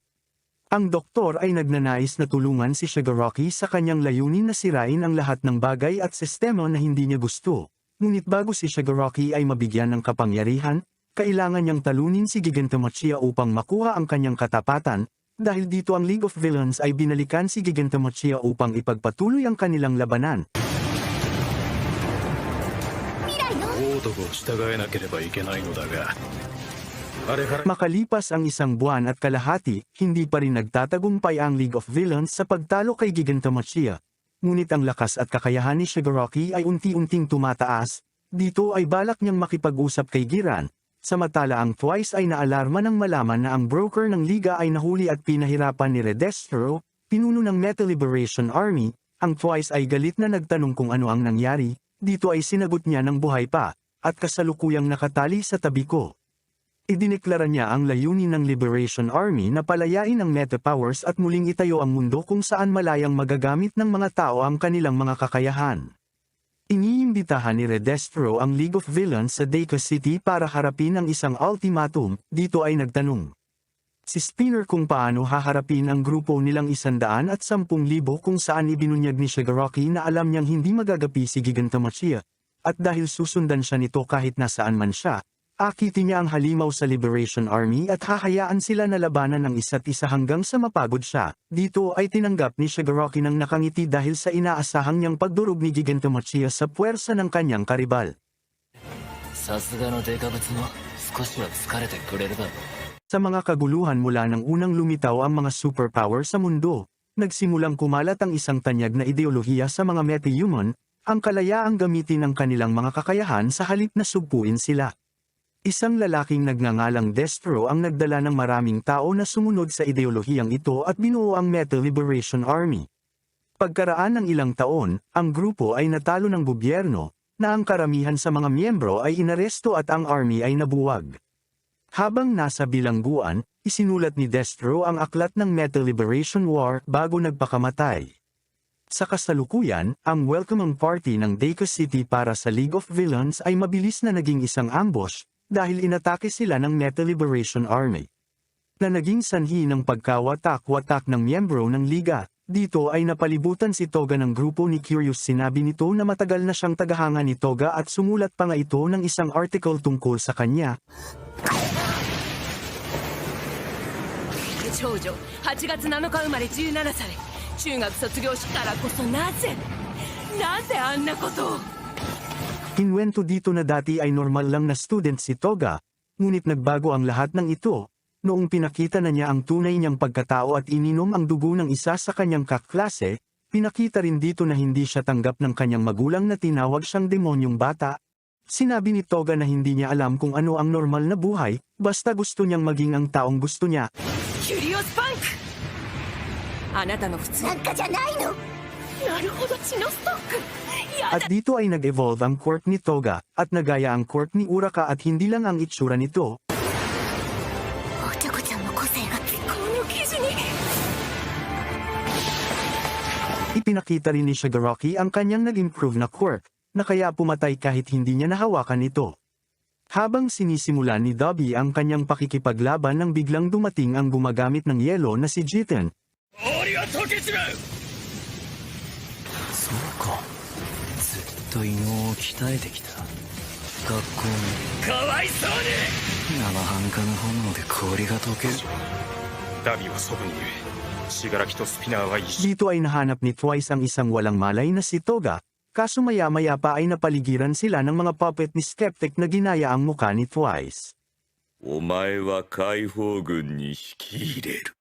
Ang doktor ay nagnanais na tulungan si Shigaraki sa kanyang layunin na sirain ang lahat ng bagay at sistema na hindi niya gusto. Ngunit bago si Shigaraki ay mabigyan ng kapangyarihan, kailangan niyang talunin si Gigantamachi upang makuha ang kanyang katapatan, dahil dito ang League of Villains ay binalikan si Gigantamachi upang ipagpatuloy ang kanilang labanan. 大男を従えなければいけないのだがあれから Makalipas ang isang buwan at kalahati, hindi pa rin nagtatagumpay ang League of Villains sa pagtalo kay Gigantamachi. Ngunit ang lakas at kakayahan ni Shigaraki ay unti-unting tumataas. Dito ay balak niyang makipag-usap kay Giran. Samantala ang Twice ay naalarma nang malaman na ang broker ng liga ay nahuli at pinahirapan ni Redestro, pinuno ng Metal Liberation Army. Ang Twice ay galit na nagtanong kung ano ang nangyari. Dito ay sinagot niya ng buhay pa, at kasalukuyang nakatali sa tabi ko. Idineklara niya ang layunin ng Liberation Army na palayain ang Meta Powers at muling itayo ang mundo kung saan malayang magagamit ng mga tao ang kanilang mga kakayahan. Iniimbitahan ni Redestro ang League of Villains sa Deika City para harapin ang isang ultimatum. Dito ay nagtanong si Spinner kung paano haharapin ang grupo nilang 110,000 kung saan ibinunyag ni Shigaraki na alam niyang hindi magagapi si Gigantamachi, at dahil susundan siya nito kahit nasaan man siya, akitin niya ang halimaw sa Liberation Army at hahayaan sila na labanan ng isa't isa hanggang sa mapagod siya. Dito ay tinanggap ni Shigaraki ng nakangiti dahil sa inaasahang niyang pagdurog ni Gigantamachi sa puwersa ng kanyang karibal. さすがのデカブツも少しは疲れてくれるだろう。 Sa mga kaguluhan mula nang unang lumitaw ang mga superpower sa mundo, nagsimulang kumalat ang isang tanyag na ideolohiya sa mga meta-human, ang kalayaang gamitin ang kanilang mga kakayahan sa halip na sugpuin sila. Isang lalaking nagngangalang Destro ang nagdala ng maraming tao na sumunod sa ideolohiyang ito at binuo ang Metal Liberation Army. Pagkaraan ng ilang taon, ang grupo ay natalo ng gobyerno, na ang karamihan sa mga miyembro ay inaresto at ang army ay nabuwag. Habang nasa bilangguan, isinulat ni Destro ang aklat ng Metal Liberation War bago nagpakamatay. Sa kasalukuyan, ang welcoming party ng Deika City para sa League of Villains ay mabilis na naging isang ambush, dahil inatake sila ng Metal Liberation Army. Na naging sanhi ng pagkawatak-watak ng miyembro ng liga, Dito ay napalibutan si Toga ng grupo ni Curious. Sinabi nito na matagal na siyang tagahanga ni Toga at sumulat pa nga ito ng isang article tungkol sa kanya. 長女8月7日生まれ17歳中学卒業したらこそなぜあんなことを Kinwento dito na dati ay normal lang na student si Toga, ngunit nagbago ang lahat ng ito, noong pinakita na niya ang tunay niyang pagkatao at ininom ang dugo ng isa sa kanyang kaklase. Pinakita rin dito na hindi siya tanggap ng kanyang magulang na tinawag siyang demonyong bata. Sinabi ni Toga na hindi niya alam kung ano ang normal na buhay, basta gusto niyang maging ang taong gusto niya. キュリオスパンクあなたの普通なんかじゃないのなるほど血のストックやだ At dito ay nag-evolve ang quirk ni Toga, at nagaya ang quirk ni Uraka at hindi lang ang itsura nito. おちょこちゃんの個性がこの記事に Ipinakita rin ni Shigaraki ang kanyang nag-improve na quirk, na kaya pumatay kahit hindi niya nahawakan ito. Habang sinisimulan ni Dobby ang kanyang pakikipaglaban nang biglang dumating ang gumagamit ng yelo na si Jiten. 氷が溶けちまうそうかずっと異能を鍛えてきた学校かわいそうにに生半可な炎で氷が溶けるダビは祖母にいる死柄木とスピナーは一緒 Dito ay nahanap ni Twice ang isang walang malay na si Toga, kaso maya-maya pa ay napaligiran sila ng mga puppet ni Skeptic na ginaya ang muka ni Twice. お前は解放軍に引き入れる。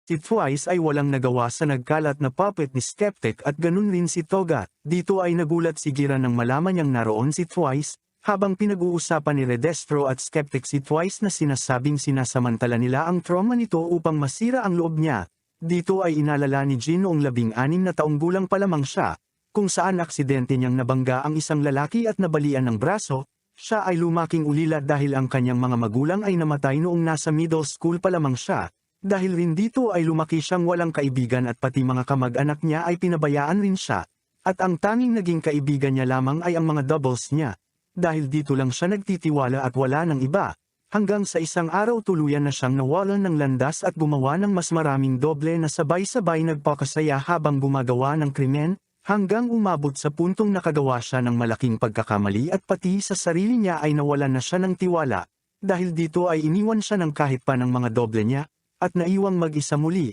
Si Twice ay walang nagawa sa nagkalat na puppet ni Skeptic at ganun rin si Toga. Dito ay nagulat si Gira nang malaman niyang naroon si Twice, habang pinag-uusapan ni Redestro at Skeptic si Twice na sinasabing sinasamantala nila ang trauma nito upang masira ang loob niya. Dito ay inalala ni Jin noong 16 na taong gulang pa lamang siya, kung saan aksidente niyang nabangga ang isang lalaki at nabalian ng braso. Siya ay lumaking ulila dahil ang kanyang mga magulang ay namatay noong nasa middle school pa lamang siya. Dahil rin dito ay lumaki siyang walang kaibigan at pati mga kamag-anak niya ay pinabayaan rin siya. At ang tanging naging kaibigan niya lamang ay ang mga doubles niya. Dahil dito lang siya nagtitiwala at wala ng iba. Hanggang sa isang araw tuluyan na siyang nawalan ng landas at gumawa ng mas maraming doble na sabay-sabay nagpakasaya habang gumagawa ng krimen, hanggang umabot sa puntong nakagawa siya ng malaking pagkakamali at pati sa sarili niya ay nawalan na siya ng tiwala. Dahil dito ay iniwan siya ng kahit pa ng mga doble niya, at naiwang mag-isa muli.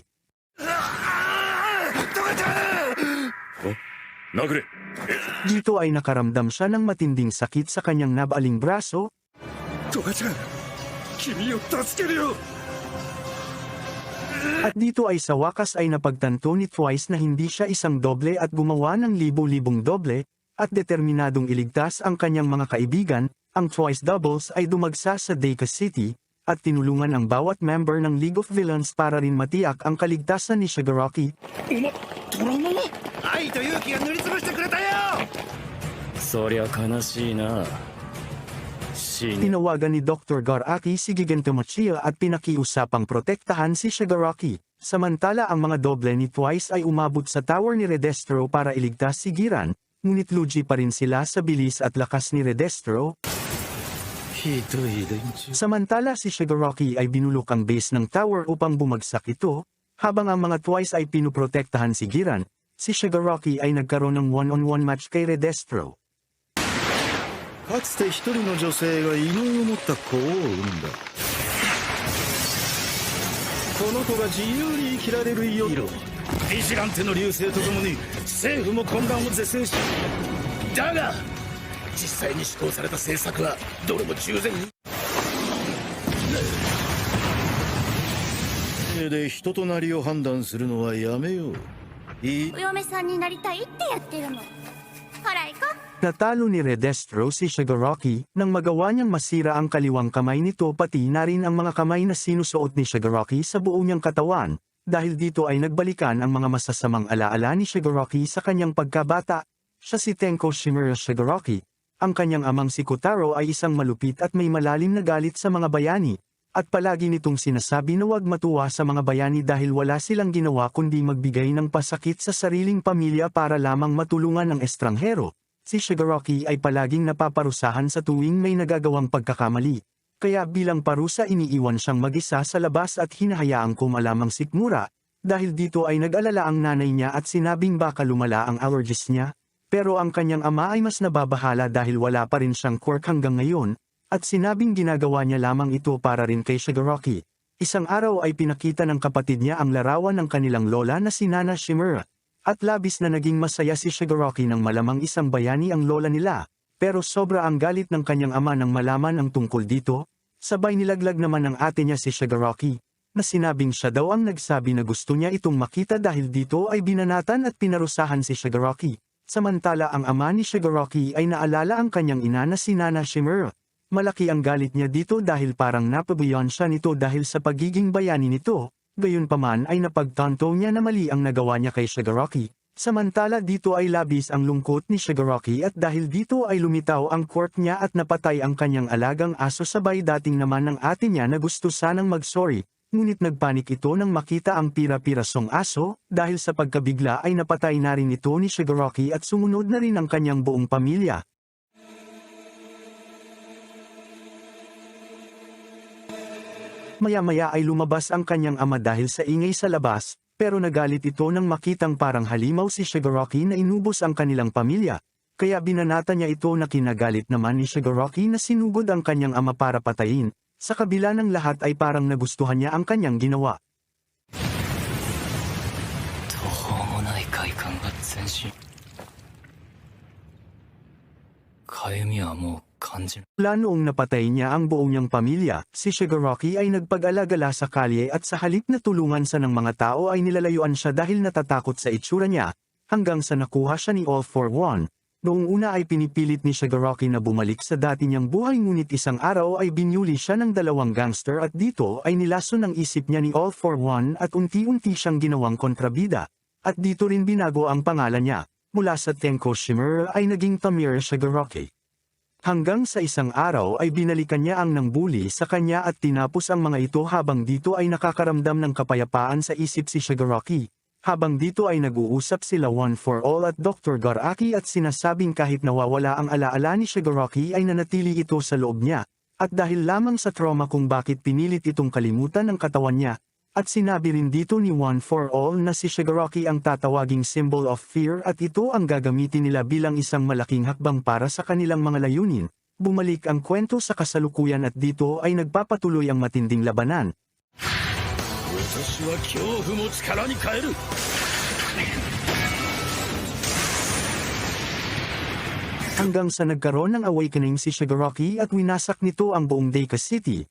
殴れ Dito ay nakaramdam siya ng matinding sakit sa kanyang nabaling braso. トガちゃん君を助けるよ At dito ay sa wakas ay napagtanto ni Twice na hindi siya isang doble at gumawa ng libo-libong doble, at determinadong iligtas ang kanyang mga kaibigan. Ang Twice Doubles ay dumagsa sa Deika City, at tinulungan ang bawat member ng League of Villains para rin matiyak ang kaligtasan ni Shigaraki. トラウマは愛と勇気が塗りつぶしてくれたよ。そりゃ悲しいな死に Tinawagan ni Dr. Garaki si Gigantomachia at pinakiusapang protektahan si Shigaraki. Samantala ang mga doble ni Twice ay umabot sa tower ni Redestro para iligtas si Giran, ngunit lugi pa rin sila sa bilis at lakas ni Redestro. ひどい連中 Samantala si Shigaraki ay binulok ang base ng tower upang bumagsak ito, habang ang mga Twice ay pinuprotektahan si Giran. Si Shigaraki ay nagkaroon ng one-on-one match kay Redestro. かつて一人の女性が異能を持った子を産んだ。この子が自由に生きられるようビジランテの流星とともに政府も混乱を是正し、だが実際に施行された政策はどれも従前にで人となりを判断するのはやめよう。いい お嫁さんになりたいってやってるの。ほら行こう。 Natalo ni Redestro si Shigaraki nang magawa niyang masira ang kaliwang kamay nito pati na rin ang mga kamay na sinusuot ni Shigaraki sa buo niyang katawan. Dahil dito ay nagbalikan ang mga masasamang alaala ni Shigaraki sa kanyang pagkabata. Siya si Tenko Shimura Shigaraki. Ang kanyang amang si Kotaro ay isang malupit at may malalim na galit sa mga bayani. At palagi nitong sinasabi na huwag matuwa sa mga bayani dahil wala silang ginawa kundi magbigay ng pasakit sa sariling pamilya para lamang matulungan ang estranghero. Si Shigaraki ay palaging napaparusahan sa tuwing may nagagawang pagkakamali. Kaya bilang parusa iniiwan siyang mag-isa sa labas at hinahayaang kumalamang sikmura. Dahil dito ay nag-alala ang nanay niya at sinabing baka lumala ang allergies niya, pero ang kanyang ama ay mas nababahala dahil wala pa rin siyang quirk hanggang ngayon, at sinabing ginagawa niya lamang ito para rin kay Shigaraki. Isang araw ay pinakita ng kapatid niya ang larawan ng kanilang lola na si Nana Shimura, at labis na naging masaya si Shigaraki nang malamang isang bayani ang lola nila, pero sobra ang galit ng kanyang ama nang malaman ang tungkol dito, sabay nilaglag naman ng ate niya si Shigaraki, na sinabing siya daw ang nagsabi na gusto niya itong makita dahil dito ay binanatan at pinarusahan si Shigaraki. Samantala ang ama ni Shigaraki ay naalala ang kanyang ina na si Nana Shimura. Malaki ang galit niya dito dahil parang napabayan siya nito dahil sa pagiging bayani nito, gayunpaman ay napagtanto niya na mali ang nagawa niya kay Shigaraki. Samantala dito ay labis ang lungkot ni Shigaraki at dahil dito ay lumitaw ang quirk niya at napatay ang kanyang alagang aso sabay dating naman ng ate niya na gusto sanang mag-sorry. Ngunit nagpanik ito nang makita ang pira-pirasong aso, dahil sa pagkabigla ay napatay na rin ito ni Shigaraki at sumunod na rin ang kanyang buong pamilya. Maya-maya ay lumabas ang kanyang ama dahil sa ingay sa labas, pero nagalit ito nang makitang parang halimaw si Shigaraki na inubos ang kanilang pamilya. Kaya binanata niya ito na kinagalit naman ni Shigaraki na sinugod ang kanyang ama para patayin. Sa kabila ng lahat ay parang nagustuhan niya ang kanyang ginawa. 途方もない快感が全身かゆみはもう感じ Mula noong napatay niya ang buong niyang pamilya, si Shigaraki ay nagpag-alagala sa kalye at sa halip na tulungan sa ng mga tao ay nilalayuan siya dahil natatakot sa itsura niya, hanggang sa nakuha siya ni All for One. Noong una ay pinipilit ni Shigaraki na bumalik sa dati niyang buhay ngunit isang araw ay binyuli siya ng dalawang gangster at dito ay nilaso ng isip niya ni All for One at unti-unti siyang ginawang kontrabida. At dito rin binago ang pangalan niya, mula sa Tenko Shimura ay naging Tamir Shigaraki. Hanggang sa isang araw ay binalikan niya ang nangbuli sa kanya at tinapos ang mga ito habang dito ay nakakaramdam ng kapayapaan sa isip si Shigaraki. Habang dito ay nag-uusap sila One for All at Dr. Garaki at sinasabing kahit nawawala ang alaala ni Shigaraki ay nanatili ito sa loob niya, at dahil lamang sa trauma kung bakit pinilit itong kalimutan ng katawan niya, at sinabi rin dito ni One for All na si Shigaraki ang tatawaging symbol of fear at ito ang gagamitin nila bilang isang malaking hakbang para sa kanilang mga layunin. Bumalik ang kwento sa kasalukuyan at dito ay nagpapatuloy ang matinding labanan. 私は恐怖も力に変える Hanggang sa nagkaroon ng awakening si Shigaraki at winasak nito ang buong Deika City.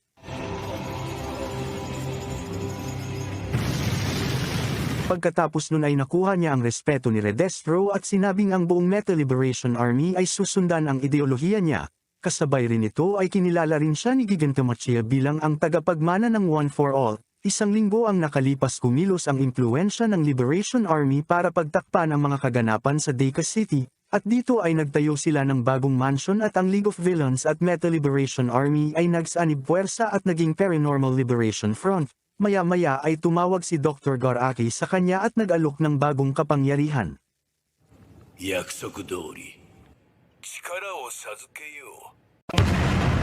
Pagkatapos nun ay nakuha niya ang respeto ni Redestro at sinabing ang buong Metal Liberation Army ay susundan ang ideolohiya niya. Kasabay rin ito ay kinilala rin siya ni Gigantamachiya bilang ang tagapagmana ng One for All. Isang linggo ang nakalipas kumilos ang impluensya ng Liberation Army para pagtakpan ang mga kaganapan sa Deika City, at dito ay nagtayo sila ng bagong mansion at ang League of Villains at Metal Liberation Army ay nagsanib puwersa at naging Paranormal Liberation Front. Maya-maya ay tumawag si Dr. Garaki sa kanya at nag-alok ng bagong kapangyarihan. 約束通り力を授けよう。